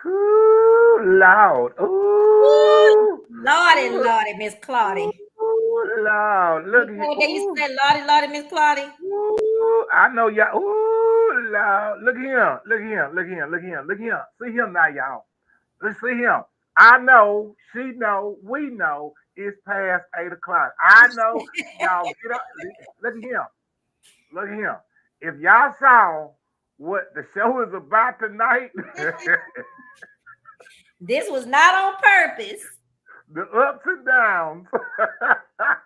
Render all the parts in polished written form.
Ooh, loud. Ooh, Ooh. Lordy, Ooh, Lordy, Miss Claudia. ooh, loud. You Look here. know what they used to Ooh. say, Lordy, Lordy, Miss Claudia? Ooh. I know y'all. Ooh, loud. Look here. Look here. Look here. Look here. Look here. See him now, y'all. Let's see him. I know, she know, we know it's past 8 o'clock. I know y'all get up. Look at him. Look at him. If y'all saw what the show is about tonight, This was not on purpose. the ups and downs,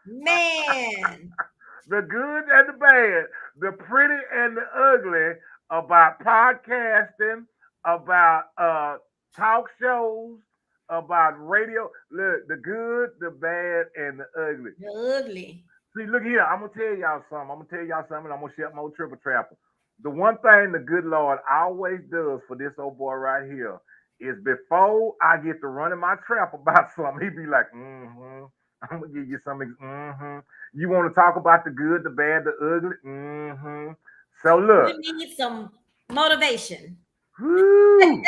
Man, the good and the bad, the pretty and the ugly about podcasting, about talk shows, about radio. Look, the good, the bad, and the ugly. you're ugly. See, look here. I'm gonna tell y'all something. I'm gonna tell y'all something. And I'm gonna shut my old triple trapper. The one thing the good Lord always does for this old boy right here is before I get to running my trap about something, he be like, mm-hmm. I'm gonna give you something. Mm-hmm. You want to talk about the good, the bad, the ugly? Mm-hmm. So look. You need some motivation. Whoo, whoo.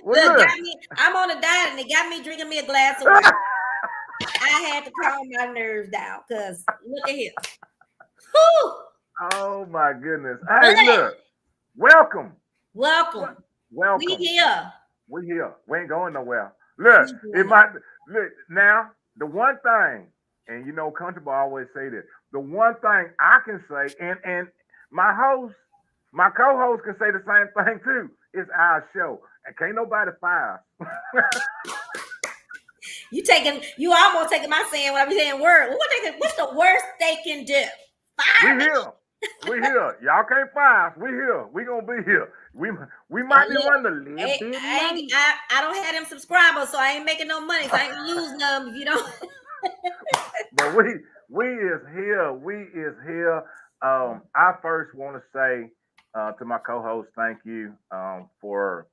Well, Look, look. got me. I'm on a diet, and it got me drinking me a glass of water. I had to calm my nerves down because look at here. Whew, Oh my goodness. Hey, bleh. look. Welcome. Welcome. We Welcome. here. We here. We ain't going nowhere. Look, We it doing it. might look now. The one thing, and you know, country boy always say this. The one thing I can say, and my host, my co-host can say the same thing too. It's our show, and can't nobody fire us. You almost taking my saying when I be saying word. What's the worst they can do? We Fire me. here. We here. Y'all can't fire us. We here. We gonna be here. We might And be look, running a little bit late. I don't have them subscribers, so I ain't making no money. So I ain't gonna lose them if you don't. But we is here. We is here. I first want to say to my co-host, thank you for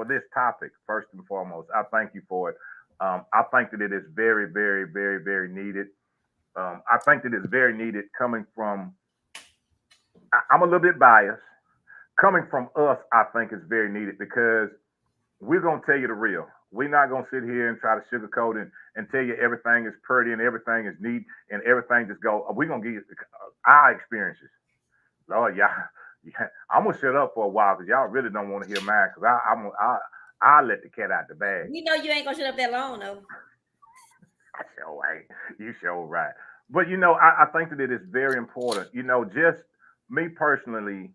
this topic. First and foremost, I thank you for it. I think that it is very, very, very, very needed. I think that it's very needed coming from. I'm a little bit biased. Coming from us, I think it's very needed because we're gonna tell you the real. We're not gonna sit here and try to sugarcoat and tell you everything is pretty and everything is neat and everything just go. We're gonna give you our experiences. Lord, y'all, yeah, I'm gonna shut up for a while because y'all really don't want to hear mine because I let the cat out the bag. You know you ain't gonna shut up that long though. I sure ain't. You sure right. But you know, I think that it is very important. You know, just me personally,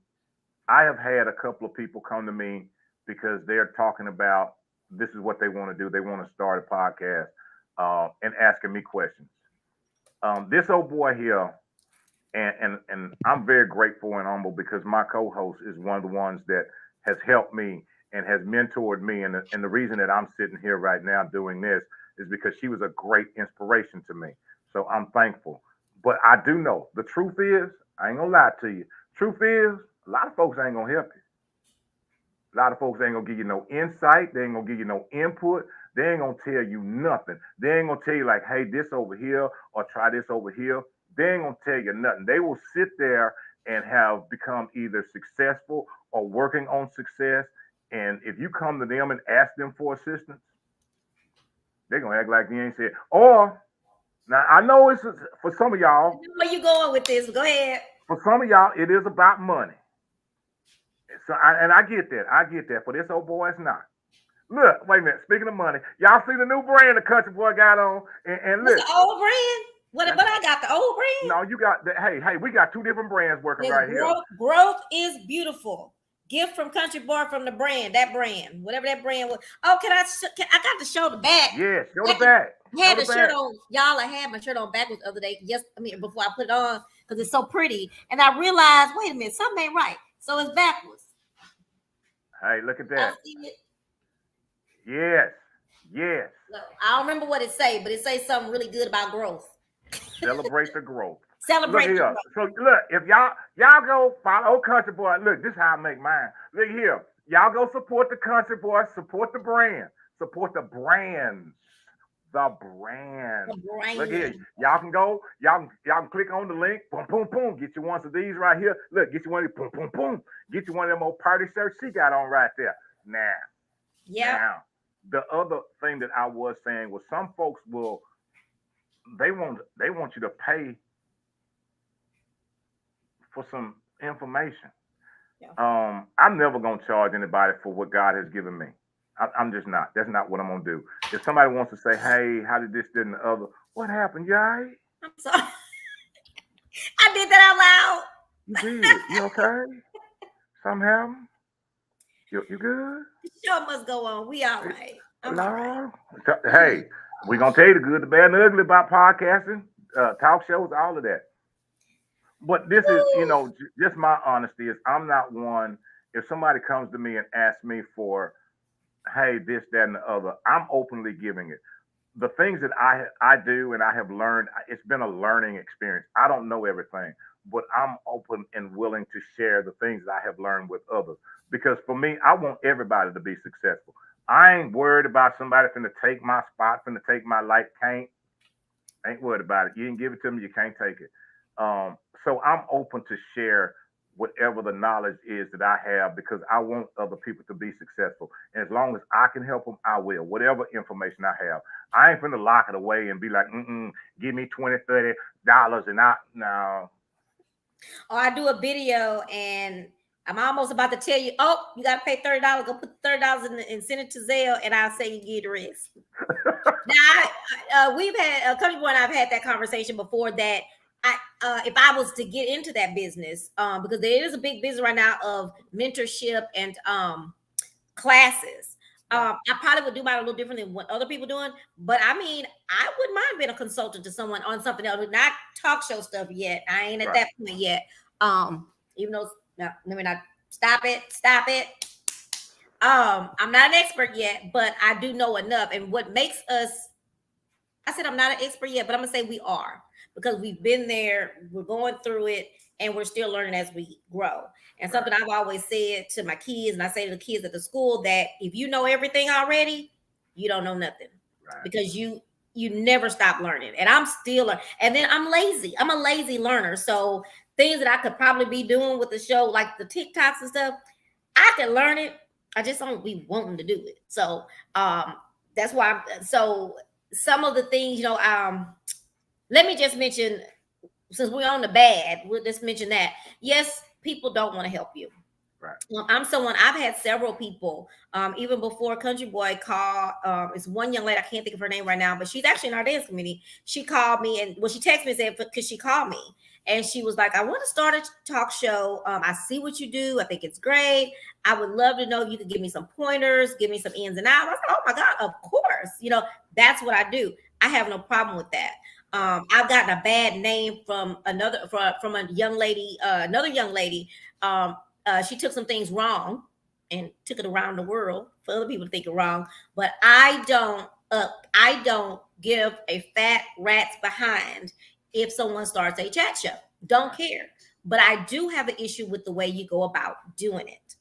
I have had a couple of people come to me because they're talking about this is what they want to do. They want to start a podcast and asking me questions. This old boy here, and I'm very grateful and humble because my co-host is one of the ones that has helped me and has mentored me. And the reason that I'm sitting here right now doing this is because she was a great inspiration to me. So I'm thankful. But I do know the truth is, I ain't gonna lie to you. Truth is, a lot of folks ain't gonna help you. A lot of folks ain't gonna give you no insight. They ain't gonna give you no input. They ain't gonna tell you nothing. They ain't gonna tell you like, hey, this over here or try this over here. They ain't gonna tell you nothing. They will sit there and have become either successful or working on success. And if you come to them and ask them for assistance, they're gonna act like you ain't said. Or now I know it's for some of I y'all. know where you going with this. Go ahead. For some of y'all, it is about money. And I get that. I get that. For this old boy, it's not. Look, wait a minute. Speaking of money, y'all see the new brand the country boy got on, and What's look, the old brand? that's What I got? The old brand? no, you got that. Hey, we got two different brands working There's right here. growth is beautiful. Gift from Country Boy from the brand, that brand, whatever that brand was. Oh, I got to show the back. Yeah, show the Got the- back. I Show had the the shirt back. on, y'all. I had my shirt on backwards the other day. Yes, I mean before I put it on because it's so pretty, and I realized, wait a minute, something ain't right. So it's backwards. Hey, look at I that. see it. Yes, yes. Look, I don't remember what it say, but it say something really good about growth. Celebrate the growth. Look Celebrate the here. growth. So look, if y'all go follow country boy. Look, this is how I make mine. Look here. Y'all go support the country boy. Support the brand. Support the brands. The The brand. Look here. brand. Y'all can click on the link. Boom, boom, boom. Get you one of these right here. Look, get you one of these. Boom, boom, boom. Get you one of them old party shirts she got on right there. Now, Yep. now, the other thing that I was saying was some folks will they want you to pay for some information. Yeah. I'm never gonna charge anybody for what God has given me. I'm just not. That's not what I'm gonna do. If somebody wants to say, "Hey, how did this, did, and the other?" What happened? You all right? I'm sorry. I did that out loud. You did. You okay? Something happened? You good? The show must go on. We all Hey, right. I'm all right. Lord. Hey, we're gonna tell you the good, the bad, and the ugly about podcasting, talk shows, all of that. But this is, Woo. just my honesty is I'm not one. If somebody comes to me and asks me for, hey, this, that, and the other, I'm openly giving it. The things that I do and I have learned, it's been a learning experience. I don't know everything, but I'm open and willing to share the things that I have learned with others. Because for me, I want everybody to be successful. I ain't worried about somebody finna take my spot, finna take my light. Can't Ain't worried about it. You didn't give it to me, you can't take it. So I'm open to share whatever the knowledge is that I have because I want other people to be successful. And as long as I can help them, I will. Whatever information I have, I ain't finna lock it away and be like, give me 20, $30, and I no. Or I do a video and I'm almost about to tell you, oh, you got to pay $30. Go put $30 in and send it to Zelle, and I'll say you get the rest. Now, we've had a couple of and I've had that conversation before that if I was to get into that business, because there is a big business right now of mentorship and classes. I probably would do mine a little different than what other people doing, but I mean, I wouldn't mind being a consultant to someone on something else, not talk show stuff yet. I ain't at Right. that point yet. Even though, no, let me not stop it. I'm not an expert yet, but I do know enough. And what makes us, I said I'm not an expert yet, but I'm gonna say we are because we've been there, we're going through it, and we're still learning as we grow. And something I've always said to my kids, and I say to the kids at the school, that if you know everything already, you don't know nothing. Right. Because you never stop learning. And I'm still learning. And then I'm lazy. I'm a lazy learner. So things that I could probably be doing with the show, like the TikToks and stuff, I can learn it. I just don't be wanting to do it. So that's why so some of the things, let me just mention, since we're on the bad, we'll just mention that. Yes, people don't want to help you. Right. I'm someone, I've had several people, even before Country Boy called. It's one young lady, I can't think of her name right now, but she's actually in our dance committee. She called me and she texted me and said, because she called me and she was like, I want to start a talk show. I see what you do. I think it's great. I would love to know if you could give me some pointers, give me some ins and outs. I was like, oh my God, of course. That's what I do. I have no problem with that. I've gotten a bad name from from a young lady, another young lady. She took some things wrong and took it around the world for other people to think it wrong. But I don't give a fat rat's behind if someone starts a chat show. Don't care. But I do have an issue with the way you go about doing it.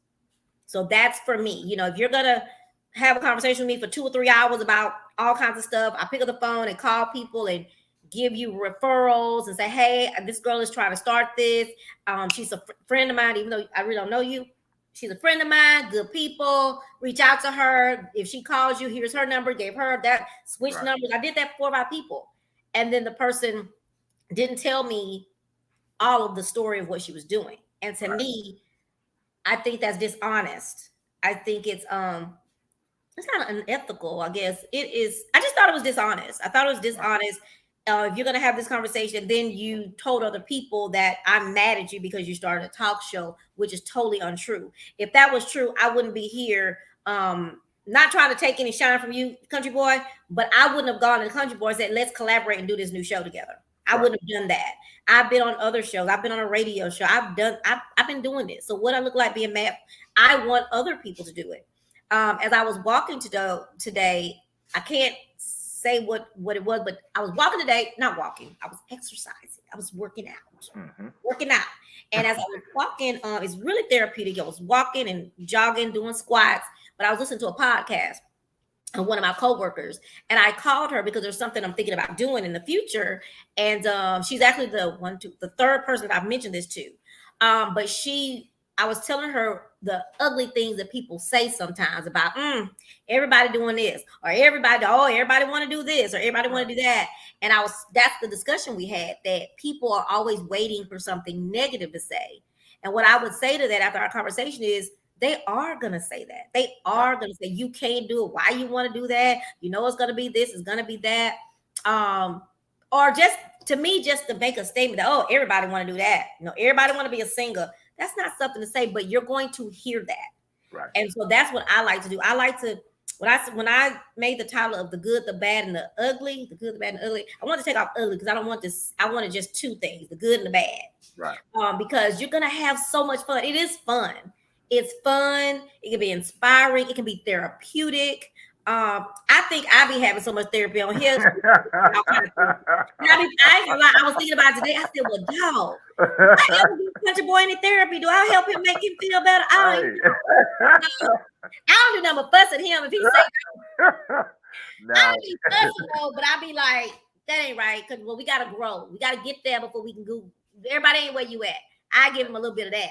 So that's for me. If you're gonna have a conversation with me for 2 or 3 hours about all kinds of stuff, I pick up the phone and call people and give you referrals and say, hey, this girl is trying to start this. She's a friend of mine, even though I really don't know you. She's a friend of mine, good people. Reach out to her. If she calls you, here's her number, gave her that, switch numbers. I did that for 4 or 5 people. And then the person didn't tell me all of the story of what she was doing. And to me, I think that's dishonest. I think it's not unethical, I guess. It is. I just thought it was dishonest. I thought it was dishonest. If you're going to have this conversation, then you told other people that I'm mad at you because you started a talk show, which is totally untrue. If that was true, I wouldn't be here. Not trying to take any shine from you, Country Boy, but I wouldn't have gone to Country Boy and said, let's collaborate and do this new show together. I wouldn't have done that. I've been on other shows. I've been on a radio show. I've been doing this. So what I look like being mad, I want other people to do it. As I was walking today, I can't say what it was, but I was walking today, not walking. I was exercising. I was working out. And as I was walking, it's really therapeutic. I was walking and jogging, doing squats, but I was listening to a podcast of one of my coworkers, and I called her because there's something I'm thinking about doing in the future. And she's actually the third person that I've mentioned this to. But I was telling her the ugly things that people say sometimes about everybody doing this, or everybody want to do this, or everybody want Right. to do that. And that's the discussion we had, that people are always waiting for something negative to say. And what I would say to that after our conversation is, they are going to say that. They Right. are going to say, you can't do it. Why you want to do that? You know, it's going to be this, it's going to be that. Um, or just, to me, just to make a statement that, oh, everybody want to do that. You know, everybody want to be a singer. That's not something to say, but you're going to hear that. Right. And so that's what I like to do. I like to, when I made the title of the good, the bad, and the ugly, the good, the bad, and the ugly, I want to take off ugly because I don't want this. I wanted just two things, the good and the bad. Right. Because you're gonna have so much fun. It is fun. It's fun. It can be inspiring. It can be therapeutic. I think I be having so much therapy on here. I ain't gonna lie. I was thinking about it today. I said, "Well, dog, do I ever give Country Boy any therapy? Do I help him make him feel better? I don't even Hey. know. I don't do nothing but fuss at him if he say I Now, don't be fussing though, but I be like, that ain't right. Cause we gotta grow. We gotta get there before we can go. Everybody ain't where you at. I give him a little bit of that.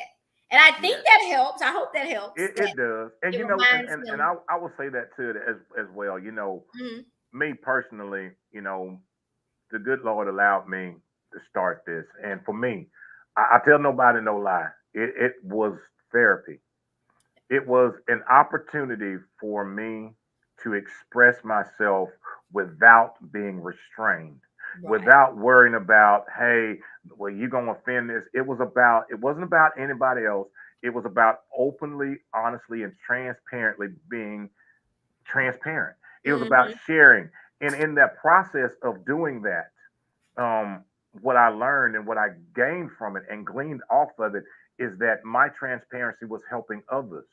And I think yeah, that helps. I hope that helps. That it does. And it you know, reminds and him. I will say that too as well. Mhm. Me personally, the good Lord allowed me to start this. And for me, I tell nobody no lie. It was therapy. It was an opportunity for me to express myself without being restrained, Right. without worrying about, hey, well, you gonna offend this. It wasn't about anybody else. It was about openly, honestly, and transparently being transparent. It was about Hmm. sharing. And in that process of doing that, um, what I learned and what I gained from it and gleaned off of it is that my transparency was helping others.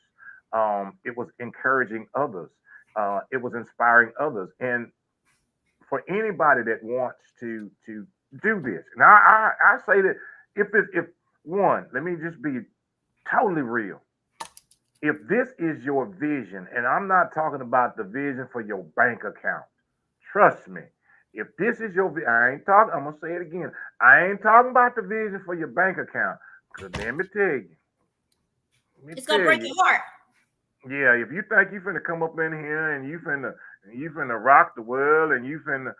It was encouraging others. It was inspiring others. And for anybody that wants to do this, now I say that if one, let me just be totally real. If this is your vision, and I'm not talking about the vision for your bank account, trust me. If this is your, I ain't talking. I'm gonna say it again. I ain't talking about the vision for your bank account. Cause let me It's gonna tell break you, your heart. yeah. If you think you finna come up in here and you finna rock the world and you finna,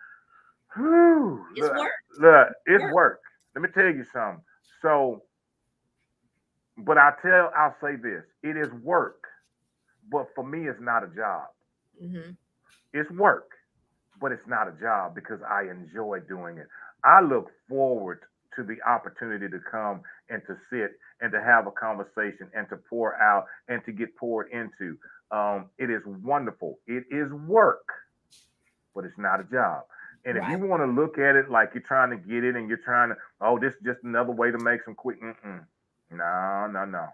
whew, It's work. look, it's Work. work. Let me tell you something. So, but I'll say this: it is work, but for me, it's not a job. Hmm. It's work, but it's not a job because I enjoy doing it. I look forward to the opportunity to come and to sit and to have a conversation and to pour out and to get poured into. It is wonderful. It is work, but it's not a job. And if you Right. want to look at it like you're trying to get it and you're trying to, oh, this is just another way to make some quick, no, no, no.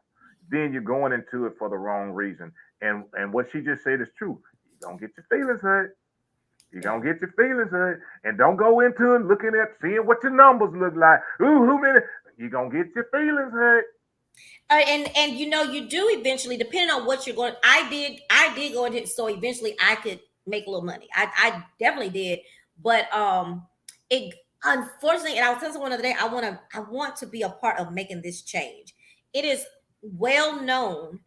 Then you're going into it for the wrong reason. And what she just said is true. You're gonna get your feelings hurt. You're Yeah. gonna get your feelings hurt. And don't go into it looking at seeing what your numbers look like. Ooh, who many? You're gonna get your feelings hurt. And you do eventually, depending on what you're going. I did go into, so eventually I could make a little money. I definitely did, but it, unfortunately, and I was telling someone the other day, I want to be a part of making this change. It is well known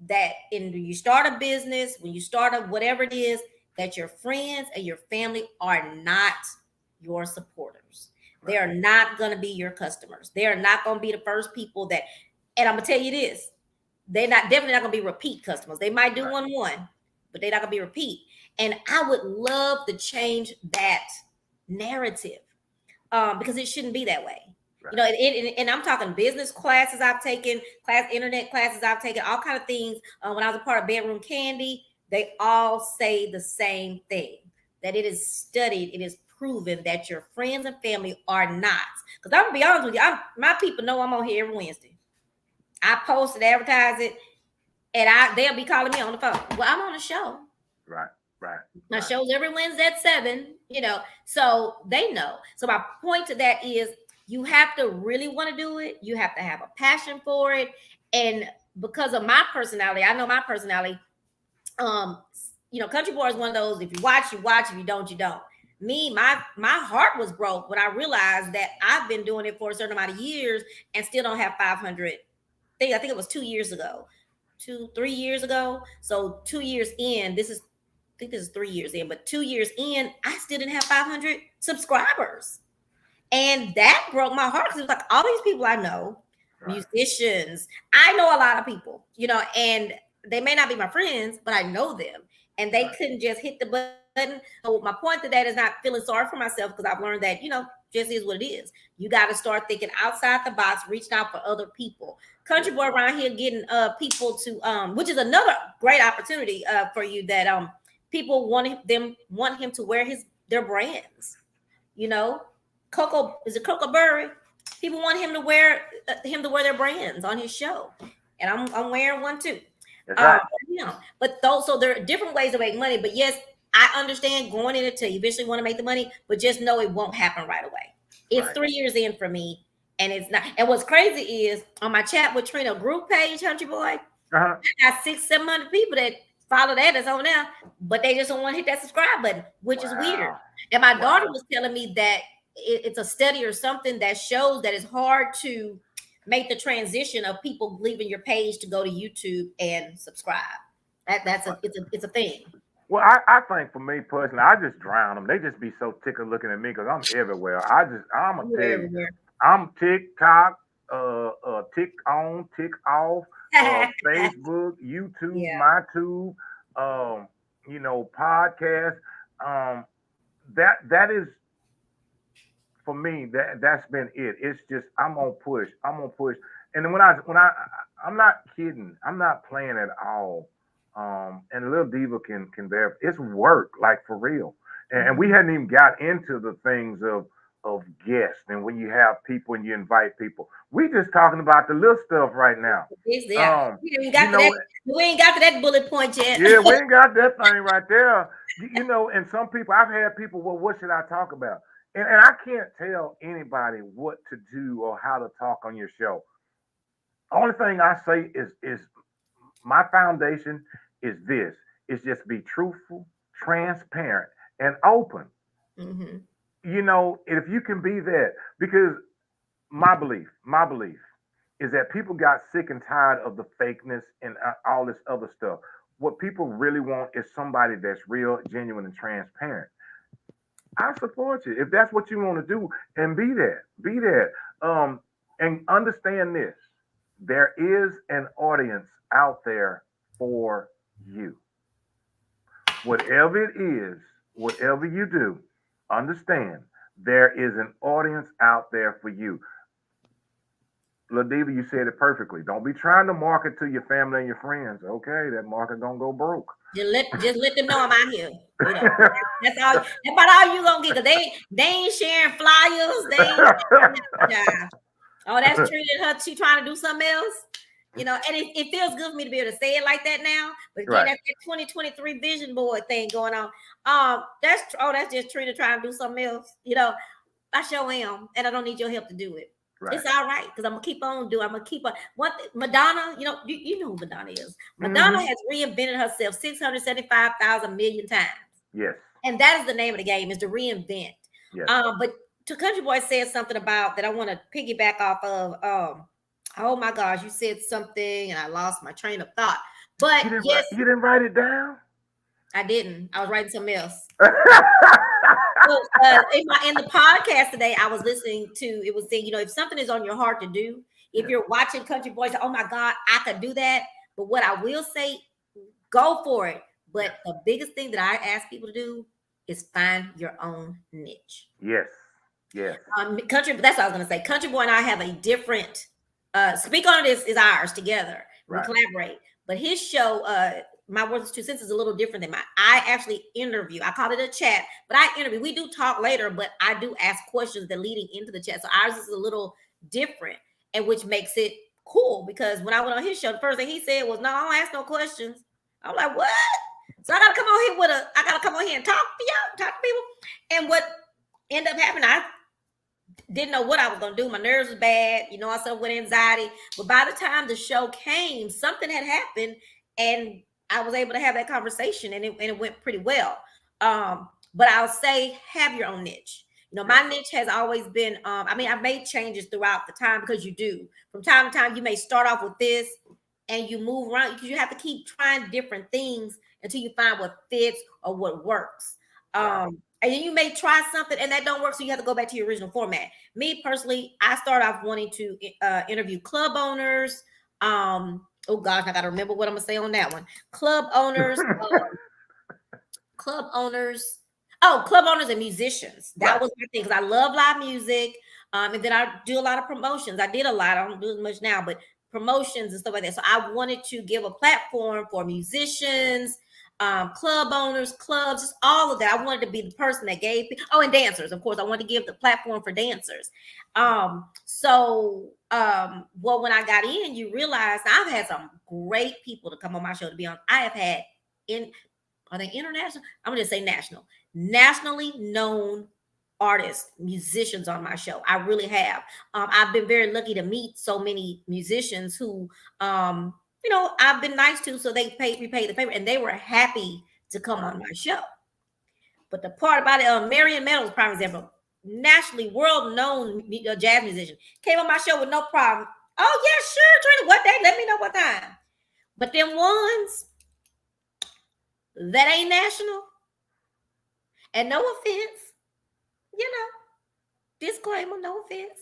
that when you start a business, when you start a whatever it is, that your friends and your family are not your supporters. They Right, are not going to be your customers. They are not going to be the first people that, and I'm gonna tell you this: they're definitely not gonna be repeat customers. They might do right, one, but they're not gonna be repeat. And I would love to change that narrative, because it shouldn't be that way. right, And I'm talking business classes I've taken, internet classes I've taken, all kind of things. When I was a part of Bedroom Candy, they all say the same thing: that it is studied, it is proven that your friends and family are not. Because I'm gonna be honest with you, my people know I'm on here every Wednesday. I post it, advertise it, and they'll be calling me on the phone. Well, I'm on a show. right, right, My right, show's every Wednesday at 7, so they know. So my point to that is, you have to really want to do it. You have to have a passion for it. And because of my personality, I know my personality, um, Country Boy is one of those, if you watch, you watch, if you don't, you don't. Me, my heart was broke when I realized that I've been doing it for a certain amount of years and still don't have 500 things. I think it was 2 years ago. 2, 3 years ago. So 2 years in, I think this is 3 years in, but 2 years in, I still didn't have 500 subscribers. And that broke my heart because it was like all these people I know, Right. musicians, I know a lot of people, and they may not be my friends, but I know them. And they Right. couldn't just hit the button. So my point to that is not feeling sorry for myself because I've learned that, just is what it is. You got to start thinking outside the box, reaching out for other people. Country Yes. boy around here getting people to which is another great opportunity for you that people want him to wear their brands, you know. Coco, is it Coco Burry? People want him to wear their brands on his show, and I'm wearing one too. That's Um, right. but those so there are different ways to make money. But yes, I understand going in it to eventually want to make the money, but just know it won't happen right away. It's Right. 3 years in for me, and it's not. And what's crazy is on my chat with Trina group page, Country Boy, Uh-huh. I got 600-700 people that follow that's on there, but they just don't want to hit that subscribe button, which is weird. Wow. And my daughter Wow. was telling me that it's a study or something that shows that it's hard to make the transition of people leaving your page to go to YouTube and subscribe. That's a it's a thing. Well, I think for me personally, I just drown them. They just be so tickled looking at me because I'm everywhere. I'm gonna You're tell you, everywhere. I'm TikTok, tick on, tick off, Facebook, YouTube, Yeah. MyTube, um, podcast. Um, that is for me. That's been it. It's just I'm gonna push. I'm gonna push. And then I'm not kidding. I'm not playing at all. And little Diva can verify. It's work, like for real. And we Mhm. hadn't even got into the things of guests and when you have people and you invite people. We just talking about the little stuff right now. Yeah. Um, We ain't you got to that. know, We ain't got to that bullet point yet. yeah, we ain't got that thing right there. And some people, I've had people, well, what should I talk about? And I can't tell anybody what to do or how to talk on your show. Only thing I say is my foundation is this: is just be truthful, transparent, and open. Hmm. If you can be that, because my belief is that people got sick and tired of the fakeness and all this other stuff. What people really want is somebody that's real, genuine, and transparent. I support you if that's what you want to do, and be that, be that. And understand this: there is an audience out there for you. Whatever it is, whatever you do, understand there is an audience out there for you. Ladiva, you said it perfectly. Don't be trying to market to your family and your friends. Okay, that market gonna go broke. Just let them know I'm out here. That's all. That's about all you gonna get. Cause they ain't sharing flyers. They ain't. Yeah. Oh, that's treating her. She trying to do something else. And it feels good for me to be able to say it like that now. But again, Right. that's that 2023 vision board thing going on. That's just Trina trying to do something else. I sure am, and I don't need your help to do it. Right. It's all right because I'm gonna keep on doing. I'm gonna keep on. Madonna, you know who Madonna is. Madonna Hmm. has reinvented herself 675,000 million times, Yes. and that is the name of the game: is to reinvent. Yes. But to Country Boy said something about that I want to piggyback off of. Oh my gosh, you said something, and I lost my train of thought. But You didn't yes, write. You didn't write it down. I didn't. I was writing something else. Well, in the podcast today, I was listening to it was saying, if something is on your heart to do, if Yes. you're watching Country Boys, oh my God, I could do that. But what I will say, go for it. But Yes. the biggest thing that I ask people to do is find your own niche. Yes. Yes. Country, that's what I was gonna say. Country Boy and I have a different Speak On This is ours together. We Right. collaborate. But his show, My Words Two Cents, is a little different than mine. I actually interview. I call it a chat, but I interview. We do talk later, but I do ask questions that leading into the chat. So ours is a little different, and which makes it cool because when I went on his show, the first thing he said was, "No, I don't ask no questions." I'm like, "What?" So I gotta come on here and talk to y'all, talk to people. And what ended up happening, I didn't know what I was gonna do. My nerves was bad, I suffered with anxiety. But by the time the show came, something had happened, and I was able to have that conversation, and it went pretty well. But I'll say, have your own niche. Yes. My niche has always been. I've made changes throughout the time because you do from time to time. You may start off with this, and you move around because you have to keep trying different things until you find what fits or what works. Right. And then you may try something and that don't work, so you have to go back to your original format. Me personally, I started off wanting to interview club owners. Oh gosh, I got to remember what I'm gonna say on that one. Club owners, club owners. Oh, club owners and musicians. That Right. was my thing because I love live music. And then I do a lot of promotions. I did a lot. I don't do as much now, but promotions and stuff like that. So I wanted to give a platform for musicians, club owners, clubs, just all of that. I wanted to be the person that gave. Oh, and dancers, of course. I wanted to give the platform for dancers. Well, when I got in, you realize I've had some great people to come on my show. To be honest, I have had in are they international? I'm gonna just say national, nationally known artists, musicians on my show. I really have. I've been very lucky to meet so many musicians who, I've been nice to, so they repay the favor, and they were happy to come Right. on my show. But the part about it, Marion Meadows, prime example, nationally world known jazz musician, came on my show with no problem. Oh yeah, sure, Trina. What day? Let me know what time. But then ones that ain't national, and no offense, disclaimer, no offense,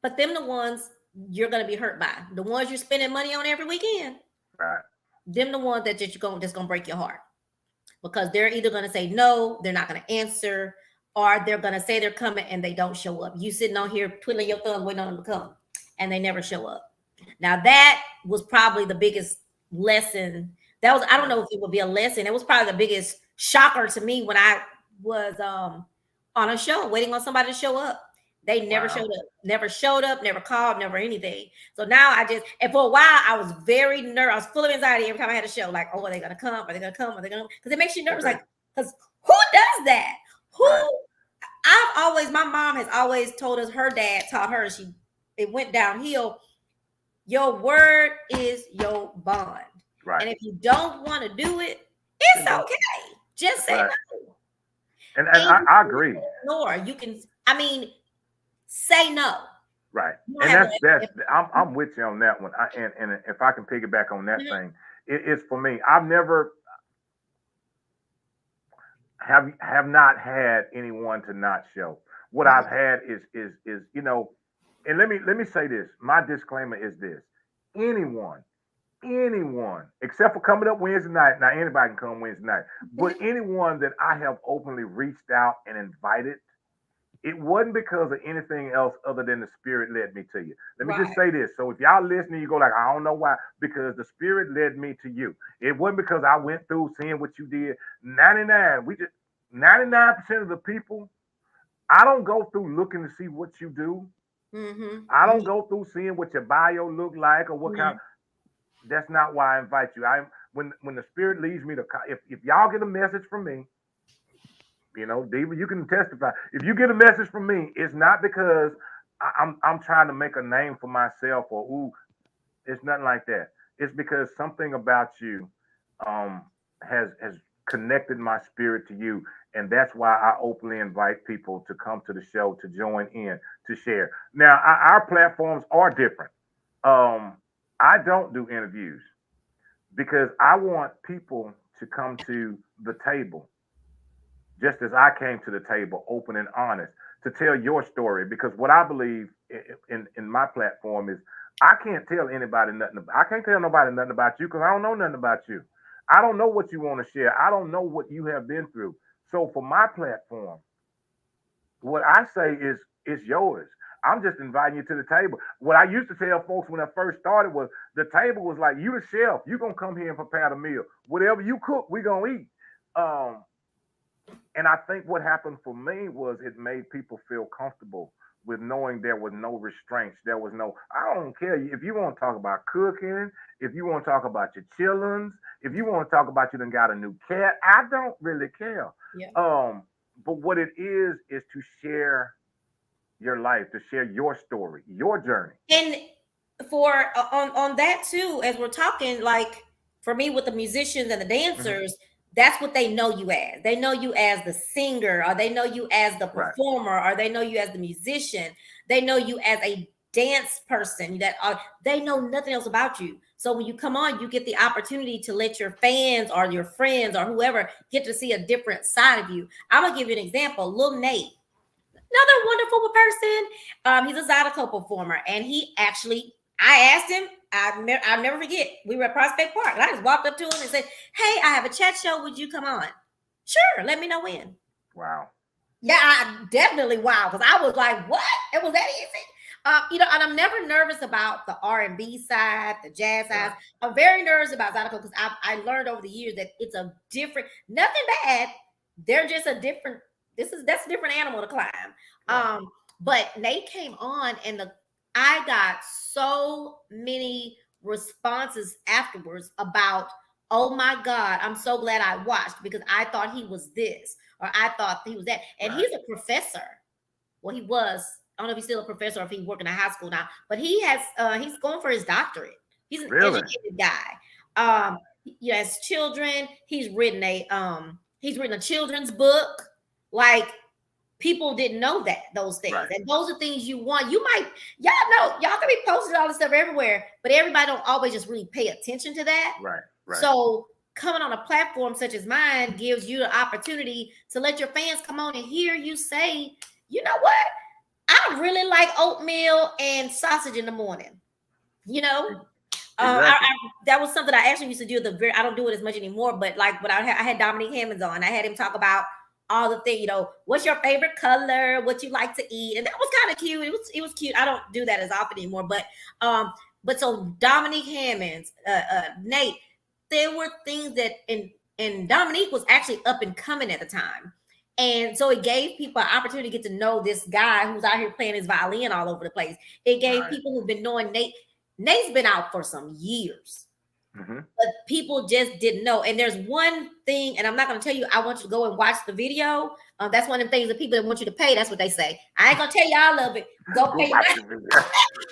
but them the ones you're gonna be hurt by. The ones you're spending money on every weekend, Right. them the ones that just gonna break your heart because they're either gonna say no, they're not gonna answer, or they're gonna say they're coming and they don't show up. You sitting on here twiddling your thumb waiting on them to come, and they never show up. Now that was probably the biggest lesson. That was I don't know if it would be a lesson. It was probably the biggest shocker to me when I was on a show waiting on somebody to show up. They never Wow. showed up, never showed up, never called, never anything. So now and for a while, I was very nervous. I was full of anxiety every time I had a show. Like, oh, are they going to come? Are they going to come? Are they going to? Because it makes you nervous. Okay. Like, because who does that? Right. Who? My mom has always told us her dad taught her, it went downhill. Your word is your bond. Right. And if you don't want to do it, Then it's don't. okay. Just say Right. no. And And I agree. ignore. You can, say no. Right. You don't And have that's I'm with you on that one. And if I can piggyback on that thing, it's for me. I've never have not had anyone to not show. What I've had is and let me say this. My disclaimer is this: anyone, anyone, except for coming up Wednesday night. Now anybody can come Wednesday night, but anyone that I have openly reached out and invited, it wasn't because of anything else other than the spirit led me to you. Let me just Right. say this. So if y'all listening, you go like, I don't know why, because the spirit led me to you. It wasn't because I went through seeing what you did. 99% of the people, I don't go through looking to see what you do. I don't go through seeing what your bio look like or what kind. That's not why I invite you. When the spirit leads me to, if y'all get a message from me, Diva, you can testify. If you get a message from me, it's not because I'm trying to make a name for myself or ooh, it's nothing like that. It's because something about you has connected my spirit to you, and that's why I openly invite people to come to the show to join in to share. Now, our platforms are different. I don't do interviews because I want people to come to the table just as I came to the table, open and honest, to tell your story. Because what I believe in my platform is I can't tell anybody nothing. I can't tell nobody nothing about you because I don't know nothing about you. I don't know what you want to share. I don't know what you have been through. So for my platform, what I say is it's yours. I'm just inviting you to the table. What I used to tell folks when I first started was the table was like you the chef. You gonna come here and prepare the meal. Whatever you cook, we gonna eat. Um, and I think what happened for me was it made people feel comfortable with knowing there was no restraints. There was no, I don't care if you want to talk about cooking, if you want to talk about your chillins, if you want to talk about you done got a new cat. I don't really care. Yeah. But what it is to share your life, to share your story, your journey. And for on that too, as we're talking, like for me with the musicians and the Hmm. dancers, that's what they know you as. They know you as the singer, or they know you as the Right. performer, or they know you as the musician. They know you as a dance person that they know nothing else about you. So when you come on, you get the opportunity to let your fans or your friends or whoever get to see a different side of you. I'm gonna give you an example. Lil Nate, another wonderful person. He's a Zydeco performer, and he actually, I asked him. I'll never forget. We were at Prospect Park, and I just walked up to him and said, "Hey, I have a chat show. Would you come on?" Sure. Let me know when. Wow. Yeah, I definitely wow, because I was like, "What? It was that easy?" And I'm never nervous about the R&B side, the jazz side. Right. I'm very nervous about Zydeco because I learned over the years that it's a different, nothing bad. They're just a different. That's a different animal to climb. Right. But Nate came on, and I got so many responses afterwards about, "Oh my God, I'm so glad I watched because I thought he was this or I thought he was that." And Right. he's a professor. Well, he was. I don't know if he's still a professor or if he's working in high school now, but he's going for his doctorate. He's an Really? educated guy. Wow. He has children. He's written a children's book. Like, people didn't know those things, Right. and those are things you want. Y'all can be posting all this stuff everywhere, but everybody don't always just really pay attention to that. Right. Right. So coming on a platform such as mine gives you the opportunity to let your fans come on and hear you say, "You know what? I really like oatmeal and sausage in the morning." You know, Exactly. that was something I actually used to do. I don't do it as much anymore, but like, but I had Dominique Hammonds on. I had him talk about all the things. What's your favorite color? What you like to eat? And that was kind of cute. It was cute. I don't do that as often anymore, but so Dominique Hammonds, Nate, there were things that and Dominique was actually up and coming at the time. And so it gave people an opportunity to get to know this guy who's out here playing his violin all over the place. It gave Right. people who've been knowing Nate. Nate's been out for some years, Mm-hmm. but people just didn't know. And there's one thing, and I'm not going to tell you, I want you to go and watch the video. That's one of the things that people that want you to pay. That's what they say. I ain't going to tell you all of it. Go Go pay. watch the video.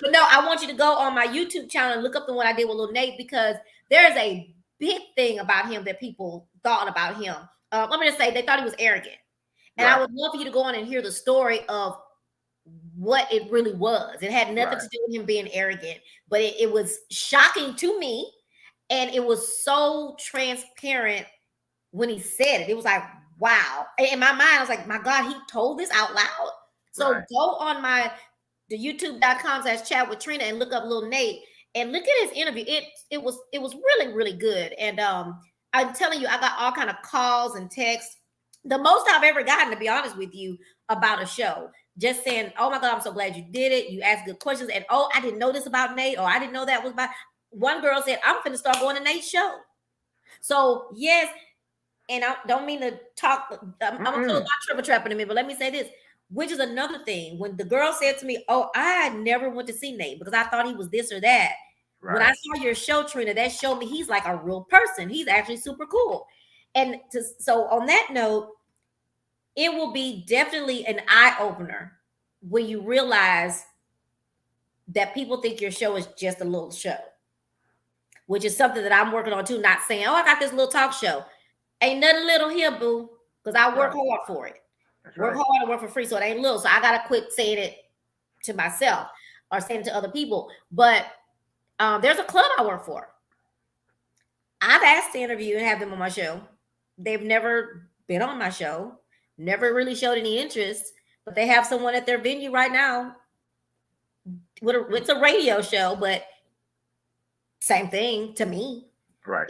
But no, I want you to go on my YouTube channel and look up the one I did with Lil Nate, because there's a big thing about him that people thought about him. Let me just say, they thought he was arrogant. And I Right. would love for you to go on and hear the story of what it really was. It had nothing Right. to do with him being arrogant, but it was shocking to me. And it was so transparent when he said it. It was like, wow. In my mind, I was like, my God, he told this out loud. So Right. go on the youtube.com/chat with Trina and look up Lil Nate and look at his interview. It was really, really good. And I'm telling you, I got all kind of calls and texts. The most I've ever gotten, to be honest with you, about a show. Just saying, "Oh my God, I'm so glad you did it. You asked good questions." And, "Oh, I didn't know this about Nate," or, "I didn't know that was about." One girl said, "I'm going to start going to Nate's show." So, yes, and I don't mean to talk. I'm going to close my triple trap in a minute, but let me say this, which is another thing. When the girl said to me, "Oh, I never went to see Nate because I thought he was this or that." When I Right. saw your show, Trina, that showed me he's like a real person. He's actually super cool. And so on that note, it will be definitely an eye opener when you realize that people think your show is just a little show, which is something that I'm working on too. Not saying, "Oh, I got this little talk show." Ain't nothing little here, boo, because I work Right. hard for it. That's Work right. hard and work for free. So it ain't little. So I gotta quit saying it to myself or saying it to other people. But there's a club I work for. I've asked to interview and have them on my show. They've never been on my show, never really showed any interest, but they have someone at their venue right now it's a radio show, but same thing to me. Right.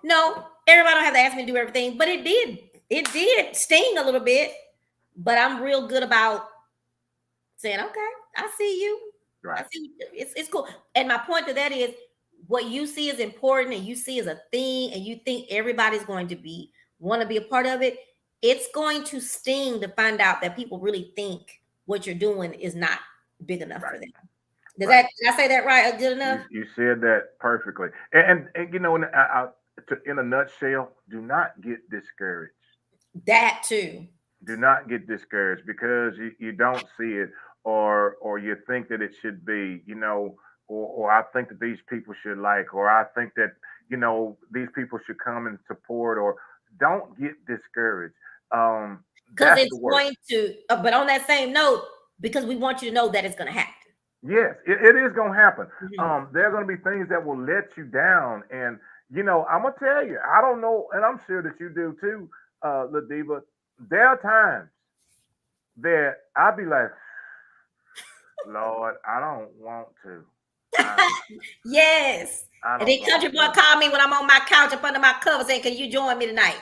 No, everybody don't have to ask me to do everything, but it did sting a little bit. But I'm real good about saying, "Okay, I see you. I Right. see you. It's cool." And my point to that is, what you see is important, and you see as a thing, and you think everybody's going to want to be a part of it. It's going to sting to find out that people really think what you're doing is not big enough for Right. them. Did Right. I say that right? Good enough? You said that perfectly. And in a nutshell, do not get discouraged. That too. Do not get discouraged because you don't see it, or you think that it should be, or I think that these people should like, or I think that these people should come and support, or don't get discouraged. Because That's the it's worst. going to, but on that same note, because we want you to know that it's going to happen. Yes, it is gonna happen. Mhm. There are gonna be things that will let you down, and I'm gonna tell you, I don't know, and I'm sure that you do too, Ladiva. There are times that I'll be like, Lord, I don't want to. I Yes. I And don't then want country boy to. called me when I'm on my couch up under my covers saying, "Can you join me tonight?"